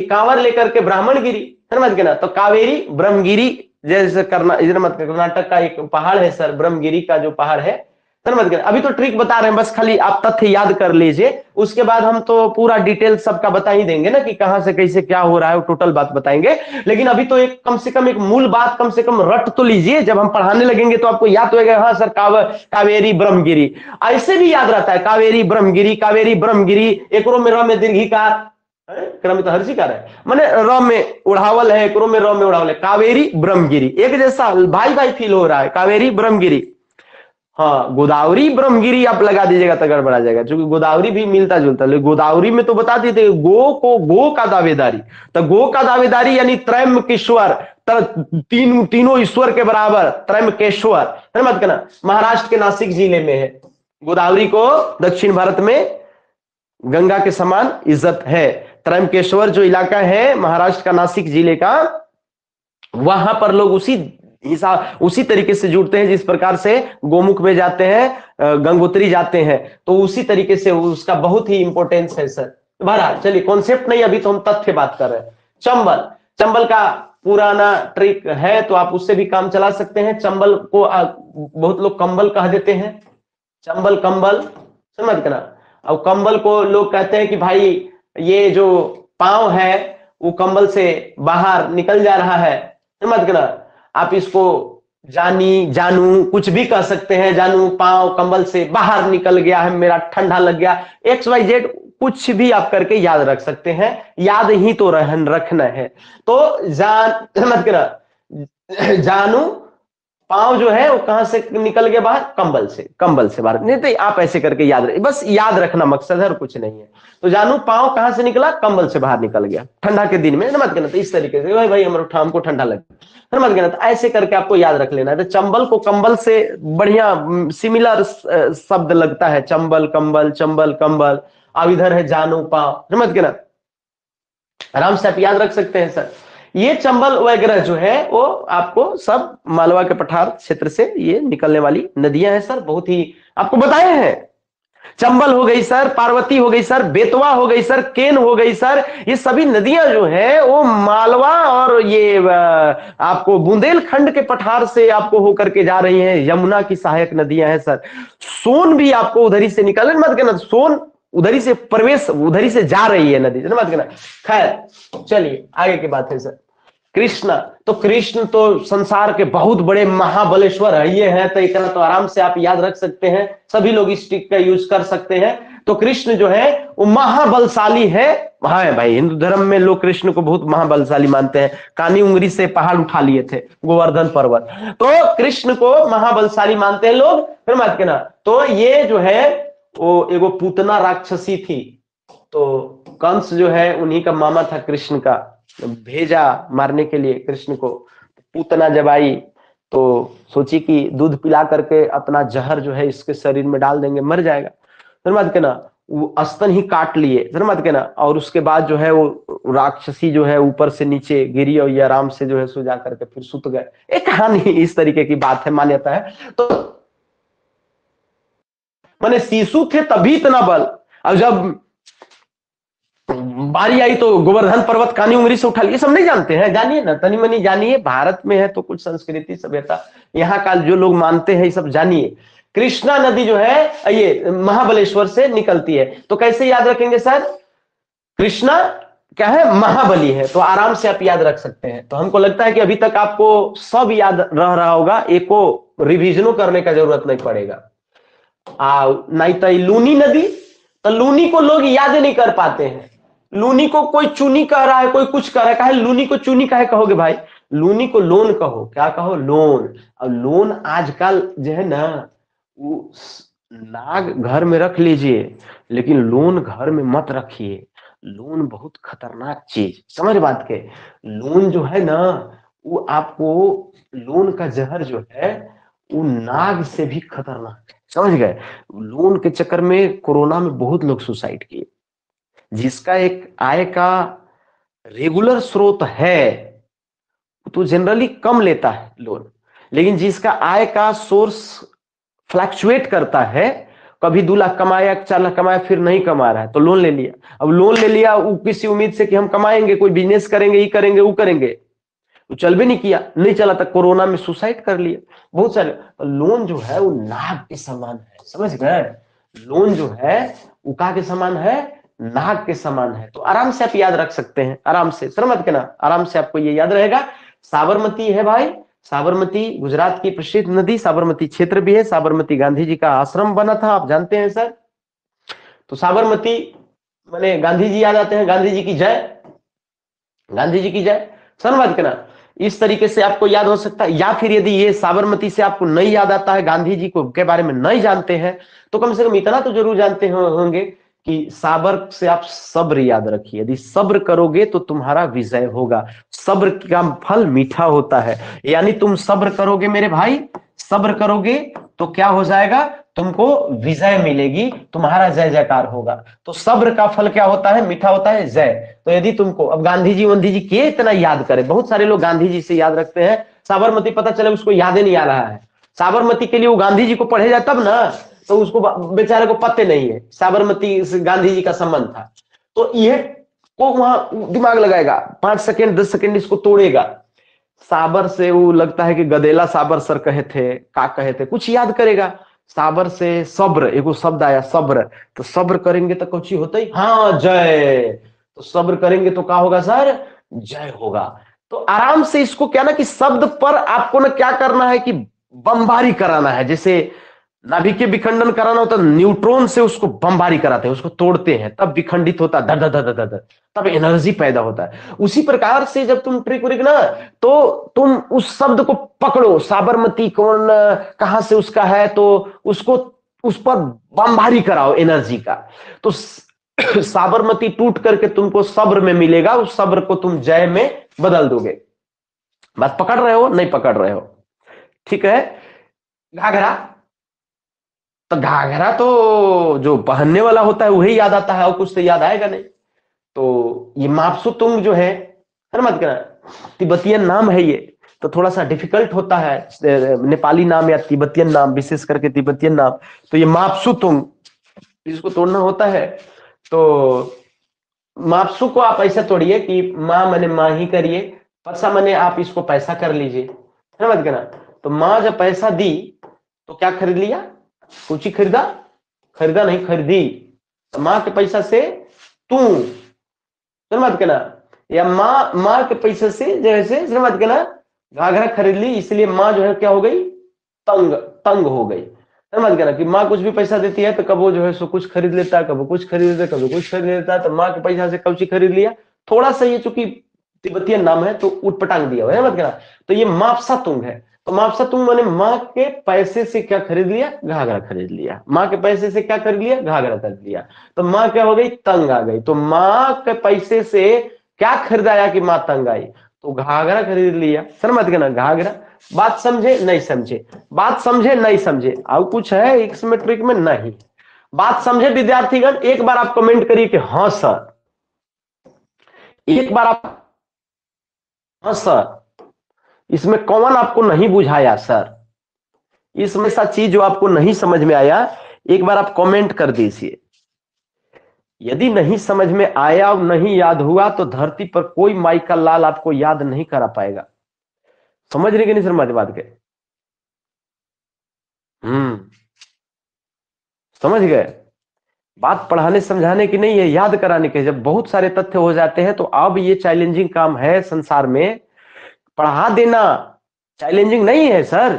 कांवर लेकर के ब्राह्मणगिरी, समझ के ना। तो कावेरी ब्रह्मगिरी, जैसे कर्नाटक का एक पहाड़ है सर, ब्रह्मगिरी का जो पहाड़ है, समझ गए। अभी तो ट्रिक बता रहे हैं, बस खाली आप तथ्य याद कर लीजिए, उसके बाद हम तो पूरा डिटेल सबका बता ही देंगे ना कि कहां से कैसे क्या हो रहा है, वो टोटल बात बताएंगे। लेकिन अभी तो एक कम से कम एक मूल बात कम से कम रट तो लीजिए, जब हम पढ़ाने लगेंगे तो आपको याद होगा, हाँ सर कावेरी ब्रह्मगिरी, ऐसे भी याद रहता है, कावेरी ब्रह्मगिरी, कावेरी ब्रह्मगिरी, एक में र में दीर्घिकार, क्रम तो हर्षिकार है, माने र में उड़ावल है, एक में र में उड़ावल है, कावेरी ब्रह्मगिरी, एक जैसा भाई भाई फील हो रहा है, कावेरी ब्रह्मगिरी। हाँ, गोदावरी ब्रह्मगिरी आप लगा दीजिएगा तो गड़बड़ा जाएगा, क्योंकि गोदावरी भी मिलता जुलता, लेकिन गोदावरी में तो बता देते गो को, गो का दावेदारी, तो गो का दावेदारी यानी त्रयंबकेश्वर, तीनों ईश्वर के बराबर त्रयंबकेश्वर, है मत कहना, महाराष्ट्र के नासिक जिले में है। गोदावरी को दक्षिण भारत में गंगा के समान इज्जत है। त्रयंबकेश्वर जो इलाका है महाराष्ट्र का नासिक जिले का, वहां पर लोग उसी तरीके से जुड़ते हैं जिस प्रकार से गोमुख में जाते हैं, गंगोत्री जाते हैं, तो उसी तरीके से उसका बहुत ही इंपॉर्टेंस है सर। बहरहाल चलिए, कॉन्सेप्ट नहीं, अभी तो हम तथ्य बात कर रहे हैं। चंबल, चंबल का पुराना ट्रिक है तो आप उससे भी काम चला सकते हैं। चंबल को बहुत लोग कंबल कह देते हैं, चंबल कंबल, समझ के ना। अब कंबल को लोग कहते हैं कि भाई ये जो पांव है वो कंबल से बाहर निकल जा रहा है, समझ के ना। आप इसको जानू कुछ भी कह सकते हैं, जानू पांव कंबल से बाहर निकल गया है, मेरा ठंडा लग गया, XYZ कुछ भी आप करके याद रख सकते हैं, याद ही तो रखना है। तो समझ के ना, जानू पांव जो है वो कहां से निकल गया बाहर, कंबल से, कंबल से बाहर, नहीं तो आप ऐसे करके याद रख, बस याद रखना मकसद है और कुछ नहीं है। तो जानू पांव कहां से निकला, कंबल से बाहर निकल गया, ठंडा के दिन में, समझ गए ना। तो इस तरीके से भाई हमको ठंडा लगा, समझ गए ना, तो ऐसे करके आपको याद रख लेना है। तो चंबल को कंबल से बढ़िया सिमिलर शब्द लगता है, चंबल कंबल, चंबल कंबल। अब इधर है जानू पांव, समझ गए ना, आराम से आप याद रख सकते हैं सर। ये चंबल वगैरह जो है वो आपको सब मालवा के पठार क्षेत्र से ये निकलने वाली नदियां हैं सर, बहुत ही आपको बताए हैं। चंबल हो गई सर, पार्वती हो गई सर, बेतवा हो गई सर, केन हो गई सर, ये सभी नदियां जो है वो मालवा और ये आपको बुंदेलखंड के पठार से आपको होकर के जा रही हैं, यमुना की सहायक नदियां हैं सर। सोन भी आपको उधरी से निकलने मत कहना, सोन उधरी से प्रवेश, उधरी से जा रही है नदी, मत कहना। खैर चलिए आगे की बात है सर। कृष्ण, तो कृष्ण तो संसार के बहुत बड़े महाबलेश्वर है, ये है, तो इतना तो आराम से आप याद रख सकते हैं, सभी लोग इस ट्रिक का यूज कर सकते हैं। तो कृष्ण जो है वो महाबलशाली है। हाँ भाई, हिंदू धर्म में लोग कृष्ण को बहुत महाबलशाली मानते हैं, कानी उंगली से पहाड़ उठा लिए थे गोवर्धन पर्वत, तो कृष्ण को महाबलशाली मानते हैं लोग, फिर मत कहना। तो ये जो है वो एगो पूतना राक्षसी थी, तो कंस जो है उन्हीं का मामा था कृष्ण का, भेजा मारने के लिए कृष्ण को। पूतना जब आई तो सोची कि दूध पिला करके अपना जहर जो है इसके शरीर में डाल देंगे, मर जाएगा, समझ के ना। वो स्तन ही काट लिए, समझ के ना। और उसके बाद जो है वो राक्षसी जो है ऊपर से नीचे गिरी और ये आराम से जो है सो जा करके फिर सुत गए। एक कहानी इस तरीके की बात है, मान्यता है। तो मैंने शिशु थे तभी इतना बल, अब जब बारी आई तो गोवर्धन पर्वत कानी उंगली से उठा लिया। सब नहीं जानते हैं, जानिए ना, तनी मनी जानिए। भारत में है तो कुछ संस्कृति सभ्यता यहाँ का जो लोग मानते हैं ये सब जानिए। कृष्णा नदी जो है ये महाबलेश्वर से निकलती है, तो कैसे याद रखेंगे सर? कृष्णा क्या है? महाबली है, तो आराम से आप याद रख सकते हैं। तो हमको लगता है कि अभी तक आपको सब याद रह रहा होगा, एको रिविजनों करने का जरूरत नहीं पड़ेगा। नहीं तो लूनी नदी, तो लूनी को लोग याद नहीं कर पाते हैं। लूनी को कोई चूनी कह रहा है, कोई कुछ कह रहा है, लूनी को चूनी काहे कहोगे भाई? लूनी को लोन कहो। क्या कहो? लोन। अब लोन आजकल जो है ना, वो नाग घर में रख लीजिए, लेकिन लोन घर में मत रखिए। लोन बहुत खतरनाक चीज, समझ बात के। लोन जो है ना, वो आपको, लोन का जहर जो है वो नाग से भी खतरनाक है, समझ गए। लोन के चक्कर में कोरोना में बहुत लोग सुसाइड किए। जिसका एक आय का रेगुलर स्रोत है तो जनरली कम लेता है लोन, लेकिन जिसका आय का सोर्स फ्लक्चुएट करता है, कभी 2 लाख कमाया, 4 लाख कमाया, फिर नहीं कमा रहा है तो लोन ले लिया। अब लोन ले लिया वो किसी उम्मीद से कि हम कमाएंगे, कोई बिजनेस करेंगे, ये करेंगे, वो करेंगे, वो चल भी नहीं किया, नहीं चला तक कोरोना में सुसाइड कर लिया बहुत सारे। लोन जो है वो नाग के समान है, समझ गए। लोन जो है वो का के समान है, नाग के समान है। तो आराम से आप याद रख सकते हैं, आराम से, सर मत कहना, आराम से आपको ये याद रहेगा। साबरमती है भाई, साबरमती गुजरात की प्रसिद्ध नदी, साबरमती क्षेत्र भी है। साबरमती गांधी जी का आश्रम बना था, आप जानते हैं सर। तो साबरमती मैंने गांधी जी याद आते हैं, गांधी जी की जय, गांधी जी की जय, सर मत कहना। इस तरीके से आपको याद हो सकता है। या फिर यदि ये साबरमती से आपको नहीं याद आता है, गांधी जी को के बारे में नहीं जानते हैं, तो कम से कम इतना तो जरूर जानते होंगे कि साबर से आप सब्र याद रखिए। यदि सब्र करोगे तो तुम्हारा विजय होगा। सब्र का फल मीठा होता है, यानी तुम सब्र करोगे मेरे भाई, सब्र करोगे तो क्या हो जाएगा? तुमको विजय मिलेगी, तुम्हारा जय जयकार होगा। तो सब्र का फल क्या होता है? मीठा होता है, जय। तो यदि तुमको अब गांधी जी के इतना याद करें, बहुत सारे लोग गांधी जी से याद रखते हैं, साबरमती पता चले उसको याद ही नहीं आ रहा है। साबरमती के लिए वो गांधी जी को पढ़े जाए तब ना, तो उसको बेचारे को पते नहीं है साबरमती से गांधी जी का संबंध था। तो ये को वहां दिमाग लगाएगा, 5 सेकेंड 10 सेकेंड इसको तोड़ेगा। साबर से वो लगता है कि गदेला साबर सर कहे थे, का कहे थे, कुछ याद करेगा। साबर से सब्र, एगो शब्द आया सब्र, तो सब्र करेंगे तो कुछ होता ही, हाँ जय। तो सब्र करेंगे तो क्या होगा सर? जय होगा। तो आराम से इसको क्या ना कि शब्द पर आपको ना क्या करना है कि बमबारी कराना है। जैसे नाभिकीय विखंडन कराना होता है, न्यूट्रॉन से उसको बमबारी कराते हैं, उसको तोड़ते हैं, तब विखंडित होता है, धड़ धड़ धड़ धड़ धड़, तब एनर्जी पैदा होता है। उसी प्रकार से जब तुम ट्रिक उरिक ना, तो तुम उस शब्द को पकड़ो, साबरमती कौन कहां से उसका है, तो उसको उस पर बमबारी कराओ एनर्जी का। तो साबरमती टूट करके तुमको सब्र में मिलेगा, उस सब्र को तुम जय में बदल दोगे। बात पकड़ रहे हो? नहीं पकड़ रहे हो? ठीक है। घाघरा, तो घाघरा तो जो पहनने वाला होता है वही याद आता है, और कुछ तो याद आएगा नहीं। तो ये मापसुतुंग जो है मत कहना, तिब्बतियन नाम है ये, तो थोड़ा सा डिफिकल्ट होता है नेपाली नाम या तिब्बतियन नाम, विशेष करके तिब्बतियन नाम। तो ये मापसुतुंग, इसको तोड़ना होता है। तो मापसु को आप ऐसा तोड़िए कि माँ मैंने माँ ही करिए, पैसा मैंने आप इसको पैसा कर लीजिए, है मत कहना। तो माँ जब पैसा दी तो क्या खरीद लिया? कुछ ही खरीदा? खरीदा नहीं, खरीदी। तो माँ के पैसा से तू, मत कहना, या माँ के पैसे से जैसे मत कहना घाघरा खरीद ली, इसलिए माँ जो है क्या हो गई? तंग, तंग हो गई। मत कहना कि माँ कुछ भी पैसा देती है तो कब वो जो है सो कुछ खरीद लेता है, कब कुछ खरीद लेता है, कब कुछ खरीद लेता है। तो माँ के पैसा से कौची खरीद लिया, थोड़ा सा, ये चूंकि तिब्बतियन नाम है तो उठपटांग दिया हुआ है, मत कहना। तो ये मापसा तुंग है। तो मापसा तुंग मैंने माँ के पैसे से क्या खरीद लिया? घाघरा खरीद लिया। माँ के पैसे से क्या खरीद लिया? घाघरा खरीद लिया। तो माँ क्या हो गई? तंग आ गई। तो माँ के पैसे से क्या खरीदाया कि माँ तंग आई? तो घाघरा खरीद लिया। सर मत कहना घाघरा। बात समझे नहीं समझे? बात समझे नहीं समझे? और कुछ है एक सिमेट्रिक में? नहीं। बात समझे विद्यार्थीगण? एक बार आप कमेंट करिए कि हाँ सर, एक बार आप, हाँ सर। इसमें कौन आपको नहीं बुझाया सर? इसमें ऐसा चीज जो आपको नहीं समझ में आया, एक बार आप कमेंट कर दीजिए। यदि नहीं समझ में आया और नहीं याद हुआ तो धरती पर कोई माई का लाल आपको याद नहीं करा पाएगा। समझ रहे कि नहीं सर हमारी बात के? समझ गए? बात पढ़ाने समझाने की नहीं है, याद कराने की। जब बहुत सारे तथ्य हो जाते हैं तो अब ये चैलेंजिंग काम है संसार में, पढ़ा देना चैलेंजिंग नहीं है सर।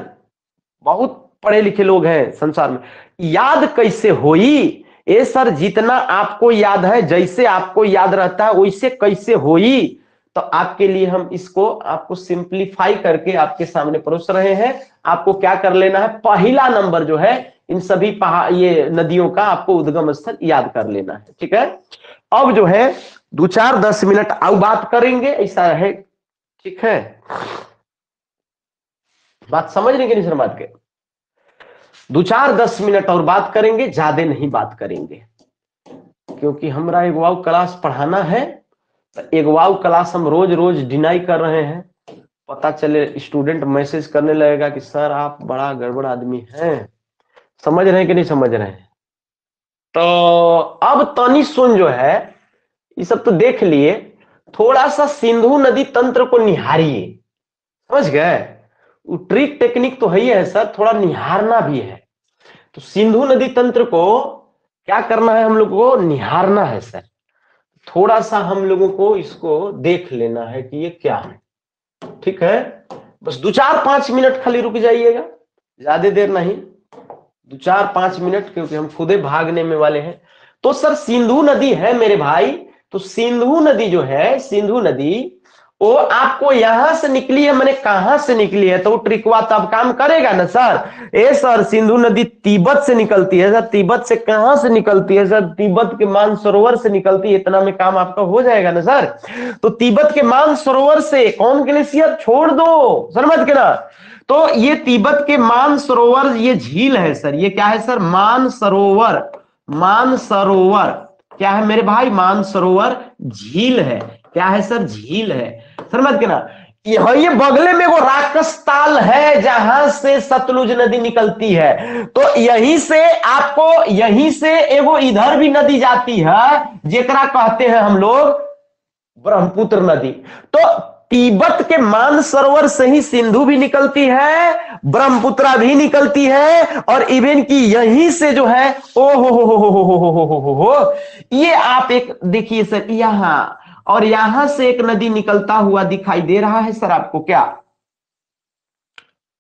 बहुत पढ़े लिखे लोग हैं संसार में, याद कैसे होई? ए सर, जितना आपको याद है, जैसे आपको याद रहता है वैसे कैसे होई? तो आपके लिए हम इसको आपको सिंप्लीफाई करके आपके सामने परोस रहे हैं। आपको क्या कर लेना है, पहला नंबर जो है इन सभी ये नदियों का आपको उद्गम स्थल याद कर लेना है। ठीक है, अब जो है 2-4-10 मिनट और बात करेंगे, ऐसा है। ठीक है, बात समझ रहे कि नहीं सर? बात के 2-4-10 मिनट और बात करेंगे, ज्यादा नहीं बात करेंगे, क्योंकि हमारा एक वाव क्लास पढ़ाना है। तो एक वाव क्लास हम रोज रोज डिनाई कर रहे हैं। पता चले स्टूडेंट मैसेज करने लगेगा कि सर आप बड़ा गड़बड़ आदमी हैं। समझ रहे हैं कि नहीं समझ रहे हैं? तो अब तनी सुन जो है, ये सब तो देख लिए, थोड़ा सा सिंधु नदी तंत्र को निहारिए। समझ गए? वो ट्रिक टेक्निक तो है ही है सर, थोड़ा निहारना भी है। तो सिंधु नदी तंत्र को क्या करना है, हम लोग को निहारना है सर। थोड़ा सा हम लोगों को इसको देख लेना है कि ये क्या है। ठीक है, बस 2-4-5 मिनट खाली रुक जाइएगा, ज्यादा देर नहीं, 2-4-5 मिनट, क्योंकि हम खुदे भागने में वाले हैं। तो सर सिंधु नदी है मेरे भाई, तो सिंधु नदी जो है, सिंधु नदी वो आपको यहां से निकली है, मैंने कहां से निकली है, तो ट्रिकवा तब काम करेगा ना सर। ए सर, सिंधु नदी तिब्बत से निकलती है सर। तिब्बत से कहां से निकलती है सर? तिब्बत के मानसरोवर से निकलती है। इतना में काम आपका हो जाएगा ना सर। तो तिब्बत के मानसरोवर से कौन ग्लेशियर छोड़ दो सर, मत कहना। तो ये तिब्बत के मानसरोवर, ये झील है सर। ये क्या है सर? मानसरोवर। मानसरोवर क्या है मेरे भाई? मानसरोवर झील है। क्या है सर? झील है। सर मत कहना, ये बगले में वो राकस ताल है जहां से सतलुज नदी निकलती है। तो यहीं से आपको, यहीं से एगो इधर भी नदी जाती है, जेकरा कहते हैं हम लोग ब्रह्मपुत्र नदी। तो तिब्बत के मानसरोवर से ही सिंधु भी निकलती है, ब्रह्मपुत्रा भी निकलती है, और इवन की यहीं से जो है, ओ हो, ये आप एक देखिए सर, यहां और यहां से एक नदी निकलता हुआ दिखाई दे रहा है सर आपको? क्या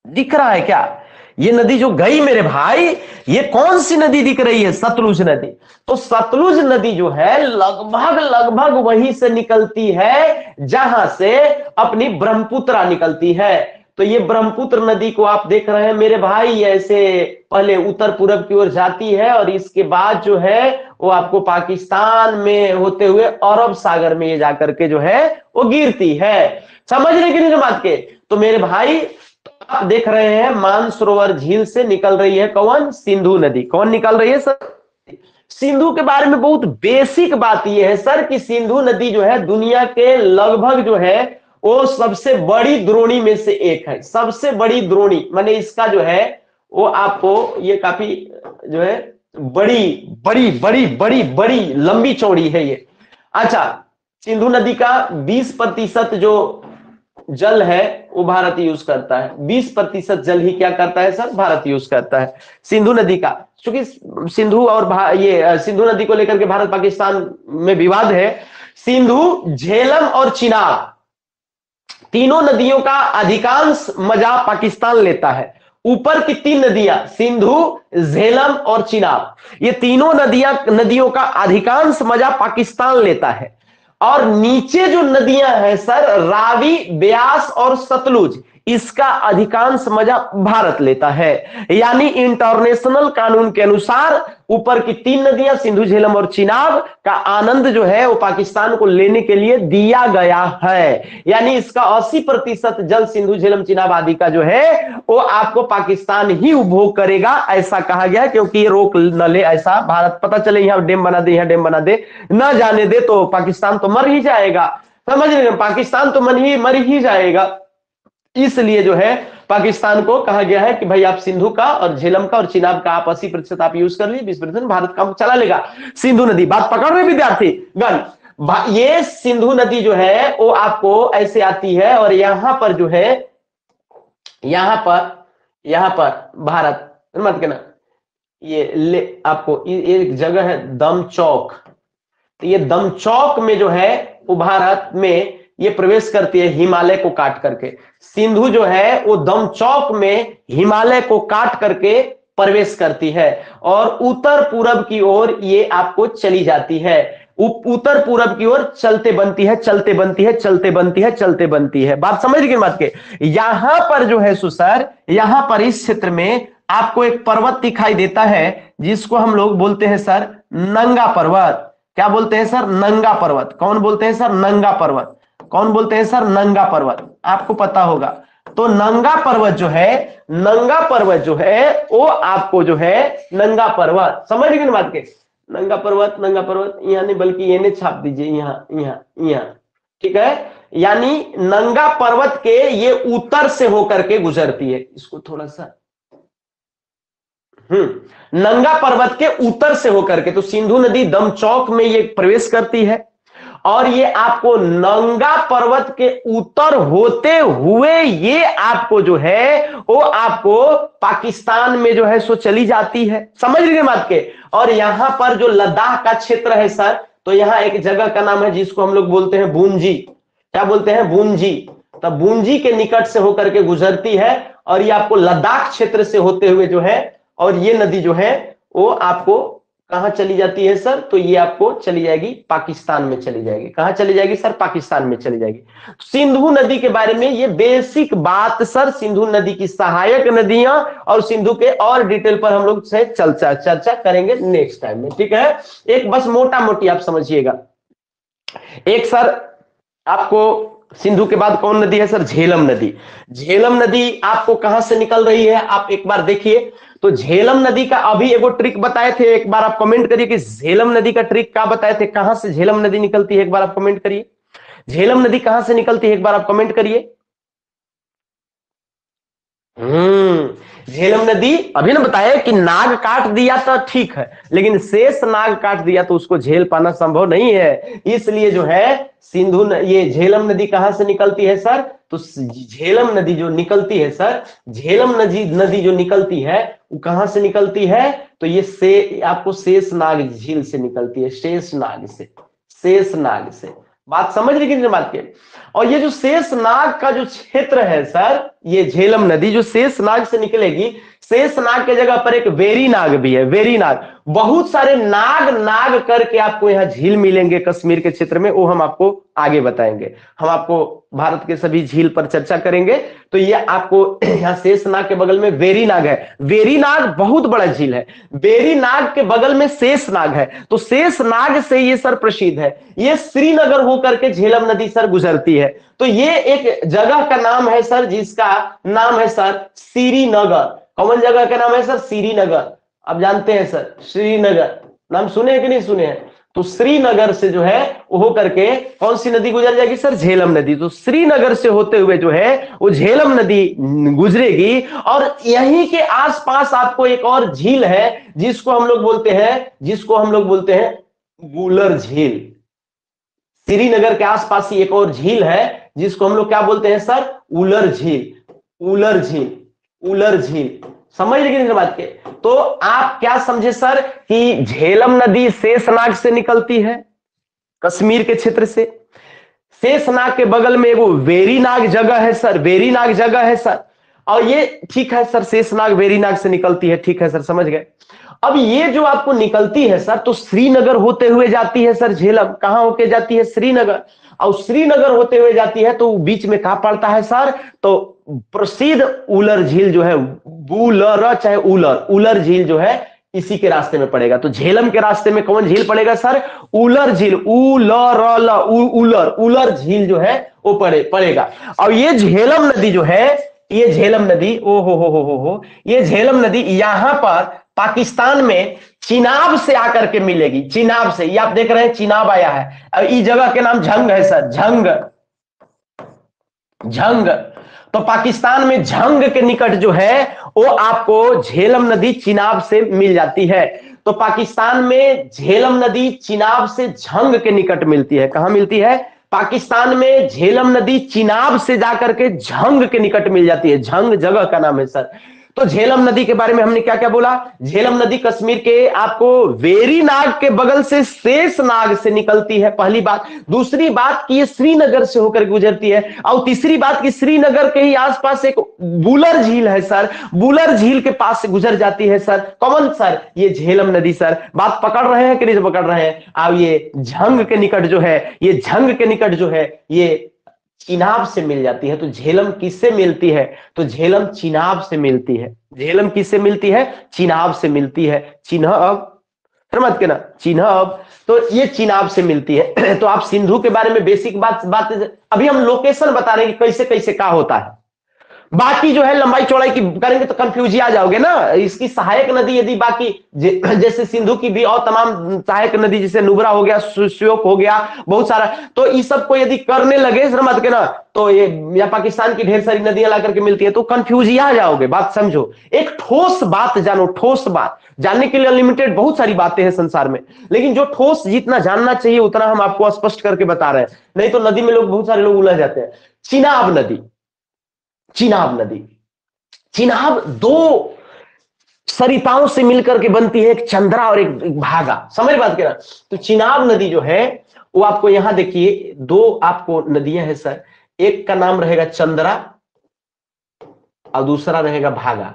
दिख रहा है क्या? ये नदी जो गई मेरे भाई, ये कौन सी नदी दिख रही है? सतलुज नदी। तो सतलुज नदी जो है लगभग लगभग वहीं से निकलती है जहां से अपनी ब्रह्मपुत्रा निकलती है। तो ये ब्रह्मपुत्र नदी को आप देख रहे हैं मेरे भाई, ऐसे पहले उत्तर पूरब की ओर जाती है और इसके बाद जो है वो आपको पाकिस्तान में होते हुए अरब सागर में ये जाकर के जो है वो गिरती है। समझ रहे कि नहीं बात के? तो मेरे भाई आप देख रहे हैं मानसरोवर झील से निकल रही है कौन? सिंधु नदी। कौन निकल रही है सर? सिंधु के बारे में बहुत बेसिक बात यह है सर कि सिंधु नदी जो है दुनिया के लगभग जो है वो सबसे बड़ी द्रोणी में से एक है। सबसे बड़ी द्रोणी माने इसका जो है वो आपको ये काफी जो है बड़ी बड़ी बड़ी बड़ी बड़ी लंबी चौड़ी है ये। अच्छा, सिंधु नदी का 20% जो जल है वो भारत यूज करता है। 20% जल ही क्या करता है सर? भारत यूज करता है सिंधु नदी का। क्योंकि सिंधु और ये सिंधु नदी को लेकर के भारत पाकिस्तान में विवाद है। सिंधु, झेलम और चिनाब, तीनों नदियों का अधिकांश मजा पाकिस्तान लेता है। ऊपर की 3 नदियां सिंधु, झेलम और चिनाब, ये तीनों नदियों का अधिकांश मजा पाकिस्तान लेता है। और नीचे जो नदियां हैं सर, रावी, ब्यास और सतलुज, इसका अधिकांश मजा भारत लेता है। यानी इंटरनेशनल कानून के अनुसार ऊपर की 3 नदियां सिंधु, झेलम और चिनाब का आनंद जो है वो पाकिस्तान को लेने के लिए दिया गया है। यानी इसका 80% जल सिंधु, झेलम, चिनाब आदि का जो है वो आपको पाकिस्तान ही उपभोग करेगा, ऐसा कहा गया। क्योंकि ये रोक न ले, ऐसा भारत पता चले यहां डैम बना दे, यहां डैम बना दे, न जाने दे तो पाकिस्तान तो मर ही जाएगा। समझ रहे हैं, पाकिस्तान तो मर ही जाएगा। इसलिए जो है पाकिस्तान को कहा गया है कि भाई आप सिंधु का और झेलम का और चिनाब का आप 80% आप यूज कर लीजिए, 20% भारत काम चला लेगा। सिंधु नदी, बात पकड़ रहे विद्यार्थी गण, ये सिंधु नदी जो है वो आपको ऐसे आती है और यहां पर जो है, यहां पर भारत मत कहना, ये आपको एक जगह है दम चौक, तो ये दम चौक में जो है वो भारत में ये प्रवेश करती है हिमालय को काट करके। सिंधु जो है वो दम चौक में हिमालय को काट करके प्रवेश करती है और उत्तर पूरब की ओर ये आपको चली जाती है। उत्तर पूरब की ओर चलते बनती है। बात समझ गए बात के। यहां पर जो है सुसर, यहां पर इस क्षेत्र में आपको एक पर्वत दिखाई देता है जिसको हम लोग बोलते हैं सर नंगा पर्वत। क्या बोलते हैं सर? नंगा पर्वत। कौन बोलते हैं सर? नंगा पर्वत। कौन बोलते हैं सर? नंगा पर्वत। आपको पता होगा। तो नंगा पर्वत जो है वो आपको जो है नंगा पर्वत, समझ गए बात के। नंगा पर्वत यहाँ नहीं बल्कि ये छाप दीजिए, यहाँ ठीक है। यानी नंगा पर्वत के ये उत्तर से होकर के गुजरती है। इसको थोड़ा सा नंगा पर्वत के उत्तर से होकर के, तो सिंधु नदी दम चौक में ये प्रवेश करती है और ये आपको नंगा पर्वत के उत्तर होते हुए ये आपको जो है वो आपको पाकिस्तान में जो है सो चली जाती है। समझ लीजिए बात के। और यहां पर जो लद्दाख का क्षेत्र है सर, तो यहां एक जगह का नाम है जिसको हम लोग बोलते हैं बूंजी। क्या बोलते हैं? बूंजी। तब बूंजी के निकट से होकर के गुजरती है और ये आपको लद्दाख क्षेत्र से होते हुए जो है, और ये नदी जो है वो आपको कहां चली जाती है सर? तो ये आपको चली जाएगी पाकिस्तान में चली जाएगी। कहां चली जाएगी सर? पाकिस्तान में चली जाएगी। सिंधु नदी के बारे में ये बेसिक बात सर, सिंधु नदी की सहायक नदियां और सिंधु के और डिटेल पर हम लोग से चर्चा करेंगे नेक्स्ट टाइम में, ठीक है। एक बस मोटा मोटी आप समझिएगा। एक सर आपको सिंधु के बाद कौन नदी है सर? झेलम नदी। झेलम नदी आपको कहां से निकल रही है आप एक बार देखिए। तो झेलम नदी का अभी एगो ट्रिक बताए थे, एक बार आप कमेंट करिए कि झेलम नदी का ट्रिक क्या बताए थे, कहां से झेलम नदी निकलती है, एक बार आप कमेंट करिए। झेलम नदी कहां से निकलती है एक बार आप कमेंट करिए। झेलम नदी अभी ना बताया कि नाग काट दिया तो ठीक है, लेकिन शेष नाग काट दिया तो उसको झेल पाना संभव नहीं है। इसलिए जो है ये झेलम नदी कहां से निकलती है सर? तो झेलम नदी जो निकलती है सर, झेलम नदी जो निकलती है वो कहां से निकलती है? तो ये आपको शेषनाग झील से निकलती है, शेषनाग से। बात समझ रही कितनी बात के। और ये जो शेषनाग का जो क्षेत्र है सर, ये झेलम नदी जो शेषनाग से निकलेगी, शेषनाग के जगह पर एक वेरीनाग भी है। वेरीनाग, बहुत सारे नाग करके आपको यहाँ झील मिलेंगे कश्मीर के क्षेत्र में, वो हम आपको आगे बताएंगे। हम आपको भारत के सभी झील पर चर्चा करेंगे। तो ये आपको यहाँ शेषनाग के बगल में वेरीनाग है। वेरीनाग बहुत बड़ा झील है। वेरीनाग के बगल में शेषनाग है, तो शेषनाग से ये सर प्रसिद्ध है। ये श्रीनगर होकर के झेलम नदी सर गुजरती है। तो ये एक जगह का नाम है सर, जिसका नाम है सर श्रीनगर। कौन जगह का नाम है सर? श्रीनगर। आप जानते हैं सर श्रीनगर, नाम सुने हैं कि नहीं सुने हैं? तो श्रीनगर से जो है वो करके कौन सी नदी गुजर जाएगी सर? झेलम नदी। तो श्रीनगर से होते हुए जो है वो झेलम नदी गुजरेगी। और यहीं के आसपास आपको एक और झील है जिसको हम लोग बोलते हैं गुलर झील। श्रीनगर के आसपास ही एक और झील है जिसको हम लोग क्या बोलते हैं सर? उलर झील। समझ लीजिए इस बात के। तो आप क्या समझे सर कि झेलम नदी शेषनाग से निकलती है कश्मीर के क्षेत्र से। शेषनाग के बगल में एगो वेरीनाग जगह है सर, और ये ठीक है सर, शेषनाग वेरीनाग से निकलती है, ठीक है सर, समझ गए। अब ये जो आपको निकलती है सर, तो श्रीनगर होते हुए जाती है सर झेलम। कहां होके जाती है? श्रीनगर। और श्रीनगर होते हुए जाती है तो बीच में कहां पड़ता है सर? तो प्रसिद्ध उलर झील जो है, बूलर चाहे उलर, उलर झील जो है इसी के रास्ते में पड़ेगा। तो झेलम के रास्ते में कौन झील पड़ेगा सर? उलर झील, उलर, उलर झील जो है वो पड़ेगा। और ये झेलम नदी जो है, ये झेलम नदी, ओ हो, ये झेलम नदी यहां पर पाकिस्तान में चिनाब से आकर के मिलेगी, चिनाब से। ये आप देख रहे हैं चिनाब आया है। और इस जगह के नाम झंग है सर, झंग, झंग। तो पाकिस्तान में झंग के निकट जो है वो आपको झेलम नदी चिनाब से मिल जाती है। तो पाकिस्तान में झेलम नदी चिनाब से झंग के निकट मिलती है। कहां मिलती है? पाकिस्तान में झेलम नदी चिनाब से जाकर के झंग के निकट मिल जाती है। झंग जगह का नाम है सर। तो झेलम नदी के बारे में हमने क्या क्या बोला? झेलम नदी कश्मीर के आपको वेरीनाग के बगल से शेषनाग से निकलती है, पहली बात। दूसरी बात कि ये श्रीनगर से होकर गुजरती है। और तीसरी बात कि श्रीनगर के ही आसपास एक बुलर झील है सर, बुलर झील के पास से गुजर जाती है सर। कौन सर? ये झेलम नदी सर। बात पकड़ रहे हैं कि नहीं पकड़ रहे हैं? अब ये झंग के निकट जो है, ये झंग के निकट जो है ये चिनाब से मिल जाती है। तो झेलम किससे मिलती है? तो झेलम चिनाब से मिलती है। झेलम किससे मिलती है? चिनाब से मिलती है। चिन्हब, समझ के ना, चिन्हब। तो ये चिनाब से मिलती है। तो आप सिंधु के बारे में बेसिक बात अभी हम लोकेशन बता रहे हैं कि कैसे कैसे क्या होता है। बाकी जो है लंबाई चौड़ाई की करेंगे तो कंफ्यूज आ जाओगे ना। इसकी सहायक नदी यदि बाकी जैसे सिंधु की भी और तमाम सहायक नदी जैसे नुब्रा हो गया, श्योक हो गया, बहुत सारा, तो इस सब को यदि करने लगे समझ के ना, तो ये या पाकिस्तान की ढेर सारी नदियां ला करके मिलती है तो कंफ्यूज आ जाओगे। बात समझो, एक ठोस बात जानो, ठोस बात जानने के लिए अनलिमिटेड बहुत सारी बातें हैं संसार में, लेकिन जो ठोस जितना जानना चाहिए उतना हम आपको स्पष्ट करके बता रहे हैं। नहीं तो नदी में लोग, बहुत सारे लोग उलझ जाते हैं। चिनाब नदी, चिनाब नदी, चिनाब दो सरिताओं से मिलकर के बनती है, एक चंद्रा और एक भागा। समझ बात कह रहा। तो चिनाब नदी जो है वो आपको यहां देखिए दो आपको नदियां हैं सर। एक का नाम रहेगा चंद्रा और दूसरा रहेगा भागा।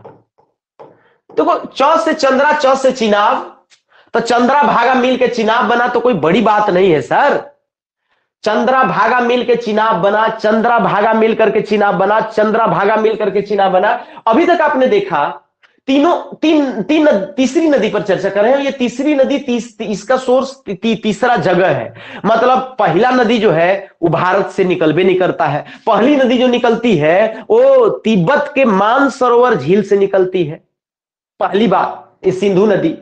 देखो च से चंद्रा, च से चिनाब, तो चंद्रा भागा मिल के चिनाब बना, तो कोई बड़ी बात नहीं है सर। चंद्रा भागा मिल के चिनाब बना, चंद्रा भागा मिल करके चिनाब बना, चंद्रा भागा मिल करके चिनाब बना। अभी तक आपने देखा तीसरी नदी पर चर्चा कर रहे हैं। ये तीसरी नदी इसका सोर्स तीसरा जगह है। मतलब पहला नदी जो है वो भारत से निकलबे नहीं करता है। पहली नदी जो निकलती है वो तिब्बत के मानसरोवर झील से निकलती है, पहली बात, ये सिंधु नदी।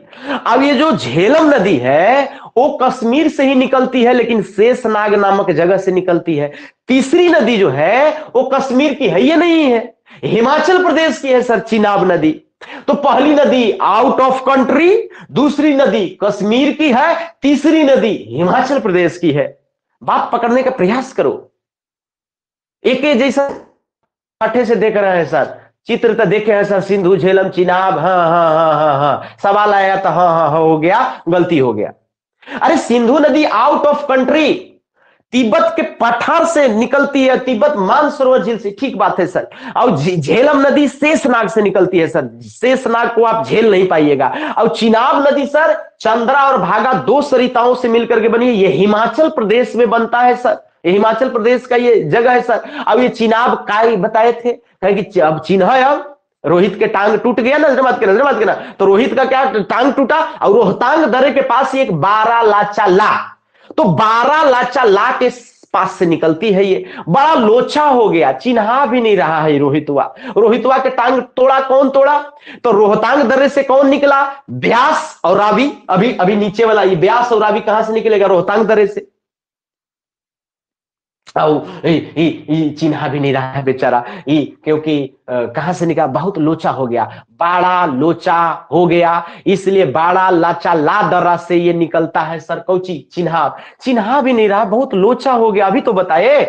अब ये जो झेलम नदी है वो कश्मीर से ही निकलती है, लेकिन शेषनाग नामक जगह से निकलती है। तीसरी नदी जो है वो कश्मीर की है, ये नहीं है, हिमाचल प्रदेश की है सर, चिनाब नदी। तो पहली नदी आउट ऑफ कंट्री, दूसरी नदी कश्मीर की है, तीसरी नदी हिमाचल प्रदेश की है। बात पकड़ने का प्रयास करो। एक जैसा पाठे से देख रहे हैं सर, चित्र तो देखे हैं सर, सिंधु झेलम चिनाब, हाँ हाँ हाँ हाँ हाँ, सवाल आया तो हाँ हाँ हाँ हो गया, गलती हो गया। अरे सिंधु नदी आउट ऑफ कंट्री, तिब्बत के पठार से निकलती है, तिब्बत मानसरोवर झील से, ठीक बात है सर। और झेलम नदी शेषनाग से निकलती है सर, शेषनाग को आप झेल नहीं पाइएगा। और चिनाब नदी सर चंद्रा और भागा दो सरिताओं से मिलकर के बनी है, ये हिमाचल प्रदेश में बनता है सर, ये हिमाचल प्रदेश का ये जगह है सर। अब ये चिनाब काय बताए थे, कि अब चिन्ह है, अब रोहित के टांग टूट गया ना, नजर मत के ना, तो रोहित का क्या टांग टूटा, और रोहतांग दर्रे के पास एक बारा लाचा ला, तो बारा लाचा ला के पास से निकलती है। ये बड़ा लोचा हो गया, चिन्हा भी नहीं रहा है रोहितवा। रोहितवा के टांग तोड़ा, कौन तोड़ा? तो रोहतांग दर्रे से कौन निकला? ब्यास और रावी। अभी अभी नीचे वाला ये ब्यास और रावी कहां से निकलेगा? रोहतांग दर्रे से। चिन्हा भी नहीं रहा है बेचारा, क्योंकि कहां से निकला? बहुत लोचा हो गया, बाड़ा लोचा हो गया, इसलिए बाड़ा लाचा ला दर्रा से ये निकलता है सर। कौची? चिन्हा। चिन्हा भी नहीं रहा, बहुत लोचा हो गया। अभी तो बताए,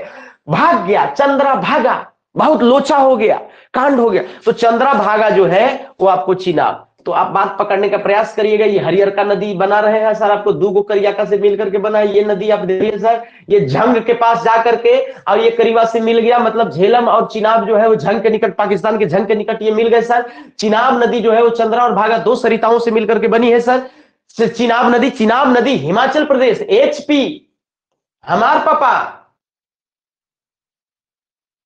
भाग गया, चंद्रा भागा, बहुत लोचा हो गया, कांड हो गया। तो चंद्रा भागा जो है वो आपको चिनाब। तो आप बात पकड़ने का प्रयास करिएगा। ये हरियर का नदी बना रहे हैं सर, आपको दो करियाका से मिल करके बना है। ये नदी आप देखिए सर, ये झंग के पास जा करके और ये करीबा से मिल गया, मतलब झेलम और चिनाब जो है वो झंग के निकट, पाकिस्तान के झंग के निकट ये मिल गए सर। चिनाब नदी जो है वो चंद्रा और भागा दो सरिताओं से मिलकर के बनी है सर। चिनाब नदी हिमाचल प्रदेश, HP, हमार पापा,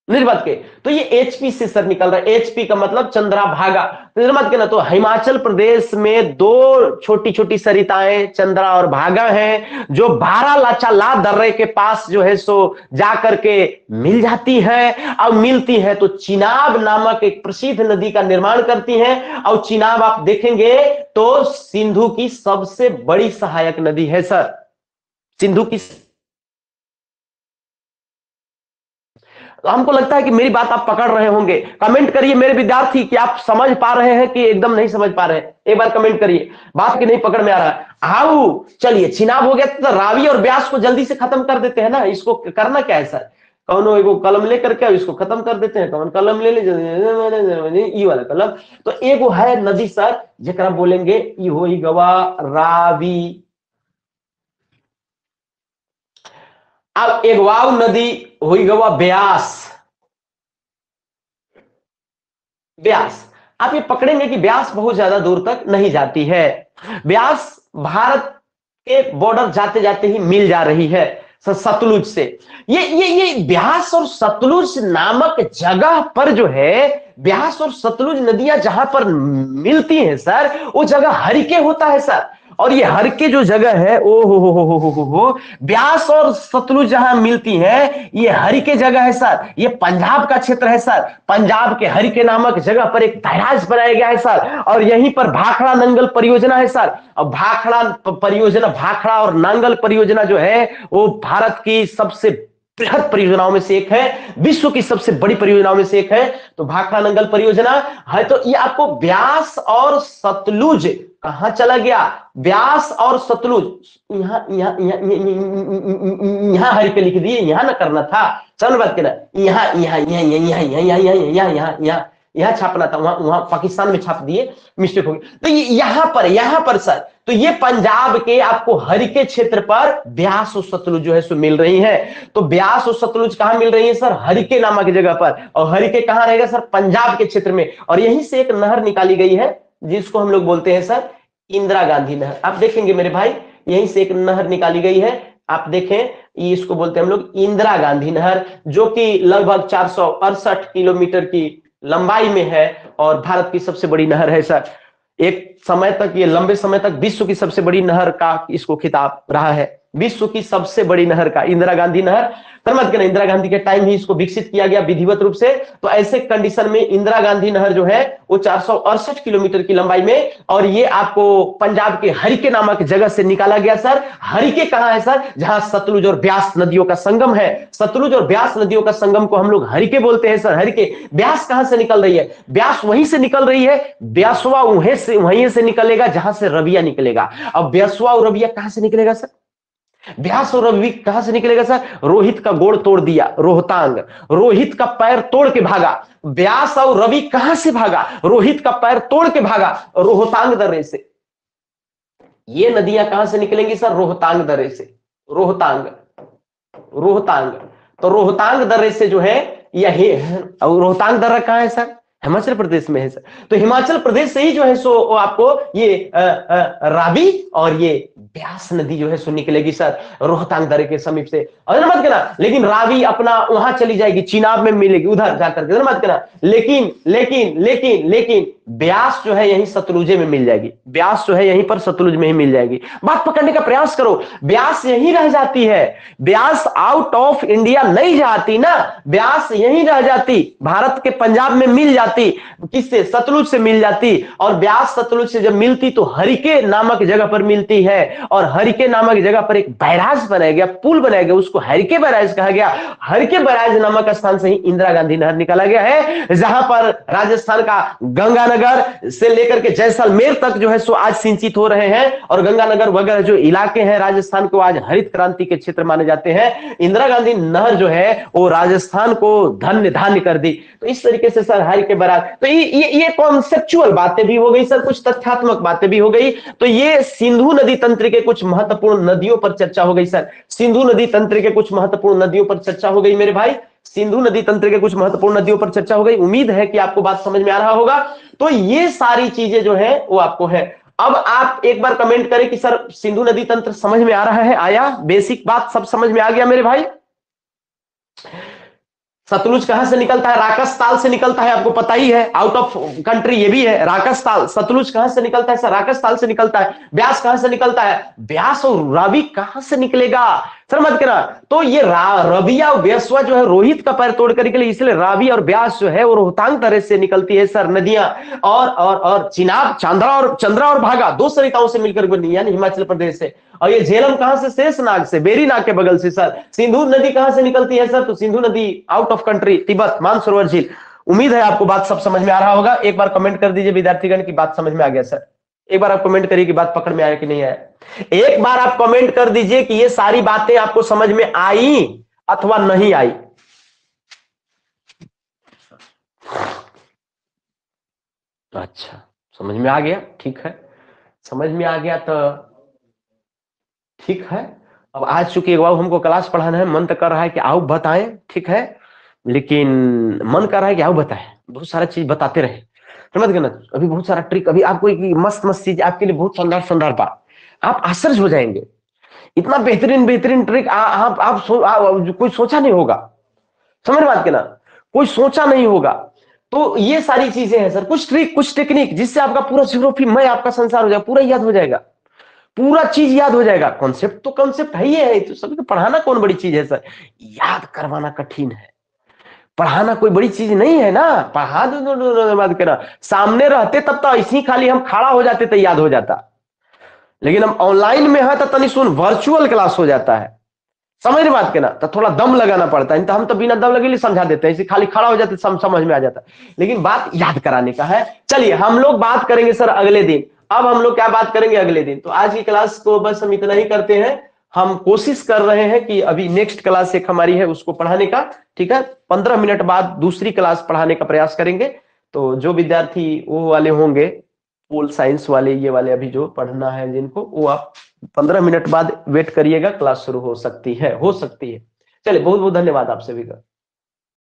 निर्मत के, तो ये एचपी से सर निकल रहा है। एचपी का मतलब चंद्राभागा, निर्मत के ना। तो हिमाचल प्रदेश में दो छोटी छोटी सरिताएं चंद्रा और भागा हैं, जो बारालाचाला दर्रे के पास जो है सो जाकर के मिल जाती है। अब मिलती है तो चिनाब नामक एक प्रसिद्ध नदी का निर्माण करती हैं। और चिनाब आप देखेंगे तो सिंधु की सबसे बड़ी सहायक नदी है सर, सिंधु की। तो हमको लगता है कि मेरी बात आप पकड़ रहे होंगे। कमेंट करिए मेरे विद्यार्थी कि आप समझ पा रहे हैं कि एकदम नहीं समझ पा रहे हैं। एक बार कमेंट करिए, बात की नहीं पकड़ में आ रहा है। आओ चलिए, चिनाब हो गया तो रावी और ब्यास को जल्दी से खत्म कर देते हैं ना। इसको करना क्या है सर, कौनो एगो कलम लेकर के इसको खत्म कर देते हैं। कौन कलम ले ले, ई वाला कलम। तो एगो है नदी सर जरा बोलेंगे ई हो गवा रावी। अब एक वाव नदी हुई गवा ब्यास। ब्यास आप ये पकड़ेंगे कि ब्यास बहुत ज्यादा दूर तक नहीं जाती है। ब्यास भारत के बॉर्डर जाते जाते ही मिल जा रही है सतलुज से। ये ब्यास और सतलुज नामक जगह पर जो है, ब्यास और सतलुज नदियां जहां पर मिलती हैं सर, वो जगह हरिके होता है सर। और ये हरके जो जगह है, ओ हो, ब्यास और सतलुज जहां मिलती है, ये हरिके जगह है सर। ये पंजाब का क्षेत्र है सर। पंजाब के हरिके नामक जगह पर एक बैराज बनाया गया है सर, और यहीं पर भाखड़ा नंगल परियोजना है सर। और भाखड़ा परियोजना, भाखड़ा और नांगल परियोजना जो है वो भारत की सबसे बृहद परियोजनाओं में से एक है, विश्व की सबसे बड़ी परियोजनाओं में से एक है। तो भाखड़ा नंगल परियोजना है। तो ये आपको ब्यास और सतलुज कहां चला गया, ब्यास और सतलुज यहां यहां हरि पे लिख दिए, यहां ना करना था। चल बात के ना, यहाँ यहाँ यहाँ यहाँ यहाँ यहाँ यहाँ यहाँ यहाँ यहाँ छापना था, वहां वहां पाकिस्तान में छाप दिए, मिस्टेक हो गई। तो यहां पर सर, तो ये पंजाब के आपको हरिके क्षेत्र पर ब्यास और सतलुज जो है सो मिल रही है। तो ब्यास और सतलुज कहां मिल रही है सर, हरिके नामक जगह पर। और हरिके कहां रहेगा सर, पंजाब के क्षेत्र में। और यहीं से एक नहर निकाली गई है जिसको हम लोग बोलते हैं सर इंदिरा गांधी नहर। आप देखेंगे मेरे भाई, यहीं से एक नहर निकाली गई है, आप देखें, इसको बोलते हैं हम लोग इंदिरा गांधी नहर, जो कि लगभग 468 किलोमीटर की लंबाई में है और भारत की सबसे बड़ी नहर है सर। एक समय तक, ये लंबे समय तक विश्व की सबसे बड़ी नहर का इसको खिताब रहा है, विश्व की सबसे बड़ी नहर का, इंदिरा गांधी नहर। मत के इंदिरा गांधी के टाइम ही इसको विकसित किया गया विधिवत रूप से। तो ऐसे कंडीशन में इंदिरा गांधी नहर जो है वो 468 किलोमीटर की लंबाई में, और ये आपको पंजाब के हरिके नामक जगह से निकाला गया सर। हरिके कहां है सर, जहां सतलुज और ब्यास नदियों का संगम है। सतलुज और ब्यास नदियों का संगम को हम लोग हरिके बोलते हैं सर, हरिके। ब्यास कहां से निकल रही है, ब्यास वहीं से निकल रही है, ब्यासवा वहीं से निकलेगा जहां से रविया निकलेगा। अब ब्यासवा और रविया कहां से निकलेगा सर, ब्यास और रवि कहां से निकलेगा सर, रोहित का गोड़ तोड़ दिया, रोहतांग, रोहित का पैर तोड़ के भागा। ब्यास और रवि कहां से भागा, रोहित का पैर तोड़ के भागा, रोहतांग दर्रे से। ये नदियां कहां से निकलेंगी सर, रोहतांग दर्रे से। रोहतांग, रोहतांग, तो रोहतांग दर्रे से जो है यही, और रोहतांग दर्रा कहां है सर, हिमाचल प्रदेश में है सर। तो हिमाचल प्रदेश से ही जो है सो आपको ये रावी और ये ब्यास नदी जो है सो निकलेगी सर रोहतांग दर्रे के समीप से। और मत कहना, लेकिन रावी अपना वहां चली जाएगी, चिनाब में मिलेगी उधर जाकर के, मत कहना। लेकिन लेकिन लेकिन लेकिन ब्यास जो है यहीं सतलुजे में मिल जाएगी, ब्यास जो है यहीं पर सतलुज में ही मिल जाएगी। बात पकड़ने का प्रयास करो, ब्यास यहीं रह जाती है, ब्यास आउट ऑफ इंडिया नहीं जाती ना, ब्यास यहीं रह जाती, भारत के पंजाब में मिल जाती, किससे, सतलुज से मिल जाती। और ब्यास सतलुज से जब मिलती तो हरिके नामक जगह पर मिलती है, और हरिके नामक जगह पर एक बैराज बनाया गया, पुल बनाया गया, उसको हरिके बैराज कहा गया। हरिके बैराज नामक स्थान से ही इंदिरा गांधी नहर निकाला गया है, जहां पर राजस्थान का गंगानगर से लेकर के जैसलमेर तक जो है सो आज सिंचित हो रहे हैं। और गंगानगर वगैरह जो इलाके हैं राजस्थान को आज हरित क्रांति के क्षेत्र माने जाते हैं। इंदिरा गांधी नहर जो है वो राजस्थान को धन्य धान्य कर दी। तो इस तरीके से सर हरिके बैराज, तो ये कॉन्सेप्चुअल बातें भी हो गई सर, कुछ तथ्यात्मक बातें भी हो गई। तो ये सिंधु नदी तंत्र के कुछ महत्वपूर्ण नदियों पर चर्चा हो गई सर, सिंधु नदी तंत्र के कुछ महत्वपूर्ण नदियों पर चर्चा हो गई मेरे भाई, सिंधु नदी तंत्र के कुछ महत्वपूर्ण नदियों पर चर्चा हो गई। उम्मीद है कि आपको बात समझ में आ रहा होगा। तो ये सारी चीजें जो है वो आपको है। अब आप एक बार कमेंट करें कि सर सिंधु नदी तंत्र समझ में आ रहा है, आया, बेसिक बात सब समझ में आ गया मेरे भाई। सतलुज कहां से निकलता है? राकस ताल से निकलता है, आपको पता ही है, आउट ऑफ कंट्री ये भी है। राकस ताल, सतलुज कहां से निकलता है सर? राकस ताल से निकलता है। ब्यास कहां से निकलता है? ब्यास और रावी कहां से निकलेगा सर? मत कहना। तो ये रविया और बेसवा जो है रोहित का पैर तोड़ कर निकले, इसलिए रावी और ब्यास जो है वो रोहतांग तरह से निकलती है सर नदियां। और चिनाब, चंद्रा और भागा दो सरिताओं से मिलकर बनी, यानी हिमाचल प्रदेश से। और ये झेलम कहां से? शेषनाग से, बेरीनाग के बगल से सर। सिंधु नदी कहां से निकलती है सर? तो सिंधु नदी out of country, Tibet, Mansarovar झील। उम्मीद है आपको बात सब समझ में आ रहा होगा। एक बार कमेंट कर दीजिए विद्यार्थीगण की बात समझ में आ गया सर। एक बार आप कमेंट करिए कि बात पकड़ में आया कि नहीं आया। एक बार आप कमेंट कर दीजिए कि ये सारी बातें आपको समझ में आई अथवा नहीं आई। अच्छा, समझ में आ गया, ठीक है। समझ में आ गया तो ठीक है। अब आज चूंकि एक बार हमको क्लास पढ़ाना है, मन तो कर रहा है कि आओ बताएं, ठीक है, लेकिन मन कर रहा है कि आओ बताएं, बहुत सारा चीज बताते रहे, समझ गए ना। अभी बहुत सारा ट्रिक, अभी आपको एक मस्त मस्त चीज आपके लिए, बहुत शानदार शानदार बात, आप आश्चर्य हो जाएंगे। इतना बेहतरीन बेहतरीन ट्रिक आप कोई सोचा नहीं होगा, समझ बात के ना, कोई सोचा नहीं होगा। तो ये सारी चीजें हैं सर, कुछ ट्रिक कुछ टेक्निक जिससे आपका पूरा ज्योग्राफी मैं आपका संसार हो जाएगा, पूरा याद हो जाएगा, पूरा चीज याद हो जाएगा। कॉन्सेप्ट तो कॉन्सेप्ट है ही है, तो सभी को पढ़ाना कौन बड़ी चीज है सर, याद करवाना कठिन है, पढ़ाना कोई बड़ी चीज नहीं है ना। पढ़ा दो बात करा, सामने रहते तब तो ऐसी खाली हम खड़ा हो जाते तो याद हो जाता, लेकिन हम ऑनलाइन में है तो तनी सुन वर्चुअल क्लास हो जाता है, समझ रहे बात के ना, तो थोड़ा दम लगाना पड़ता है। तो हम तो बिना दम लगे समझा देते हैं, इसे खाली खड़ा हो जाते समझ में आ जाता है, लेकिन बात याद कराने का है। चलिए हम लोग बात करेंगे सर अगले दिन। अब हम लोग क्या बात करेंगे अगले दिन, तो आज की क्लास को बस हम इतना ही करते हैं। हम कोशिश कर रहे हैं कि अभी नेक्स्ट क्लास एक हमारी है उसको पढ़ाने का, ठीक है, 15 मिनट बाद दूसरी क्लास पढ़ाने का प्रयास करेंगे। तो जो विद्यार्थी वो वाले होंगे, पोल साइंस वाले, ये वाले अभी जो पढ़ना है जिनको, वो आप 15 मिनट बाद वेट करिएगा, क्लास शुरू हो सकती है, चलिए बहुत बहुत धन्यवाद आप सभी का।